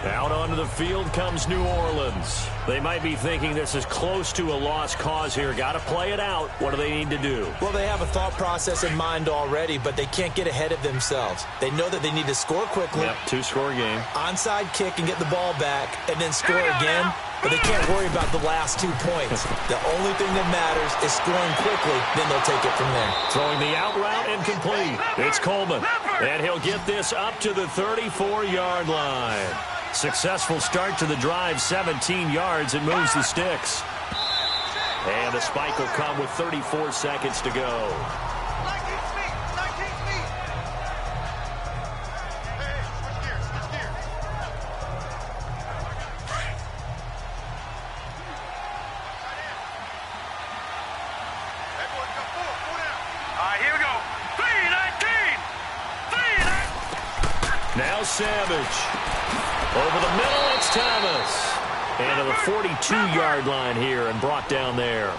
Out onto the field comes New Orleans. They might be thinking this is close to a lost cause here. Got to play it out. What do they need to do? Well, they have a thought process in mind already, but they can't get ahead of themselves. They know that they need to score quickly. Yep, 2-score game. Onside kick and get the ball back, and then score again. But they can't worry about the last 2 points. The only thing that matters is scoring quickly, then they'll take it from there. Throwing the out route incomplete. It's Coleman, and he'll get this up to the 34-yard line. Successful start to the drive, 17 yards. It moves the sticks. And the spike will come with 34 seconds to go. Now Savage. Over the middle, it's Thomas. Into the 42-yard line here and brought down there.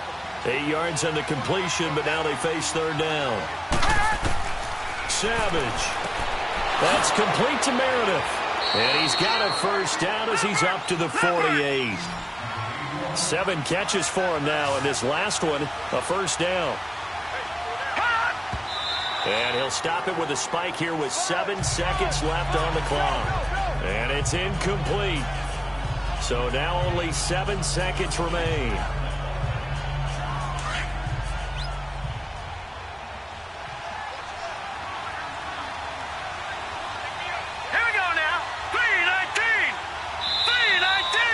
8 yards on the completion, but now they face third down. Savage. That's complete to Meredith. And he's got a first down as he's up to the 48. 7 catches for him now, and this last one, a first down. And he'll stop it with a spike here with 7 seconds left on the clock. And it's incomplete. So now only 7 seconds remain.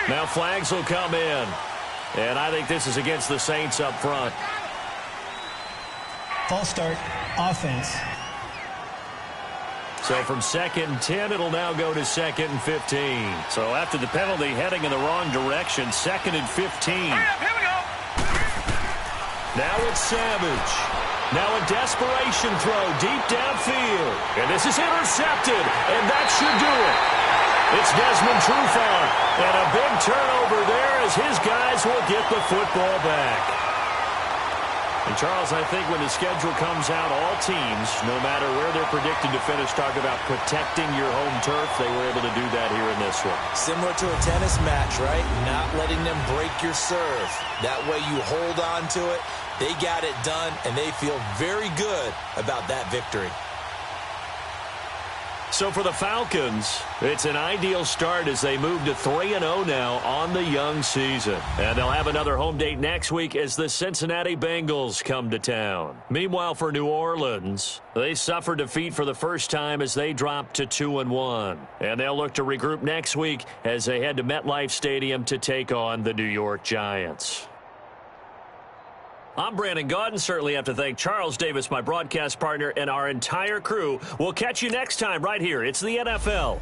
Now flags will come in. And I think this is against the Saints up front. False start, offense. So from 2nd and 10, it'll now go to 2nd and 15. So after the penalty, heading in the wrong direction, 2nd and 15. Hurry up, here we go. Now it's Savage. Now a desperation throw deep downfield. And this is intercepted, and that should do it. It's Desmond Trufant, and a big turnover there as his guys will get the football back. And, Charles, I think when the schedule comes out, all teams, no matter where they're predicted to finish, talk about protecting your home turf. They were able to do that here in this one. Similar to a tennis match, right? Not letting them break your serve. That way you hold on to it. They got it done, and they feel very good about that victory. So for the Falcons, it's an ideal start as they move to 3-0 now on the young season. And they'll have another home date next week as the Cincinnati Bengals come to town. Meanwhile, for New Orleans, they suffered defeat for the first time as they dropped to 2-1. And they'll look to regroup next week as they head to MetLife Stadium to take on the New York Giants. I'm Brandon Gaudin. Certainly have to thank Charles Davis, my broadcast partner, and our entire crew. We'll catch you next time right here. It's the NFL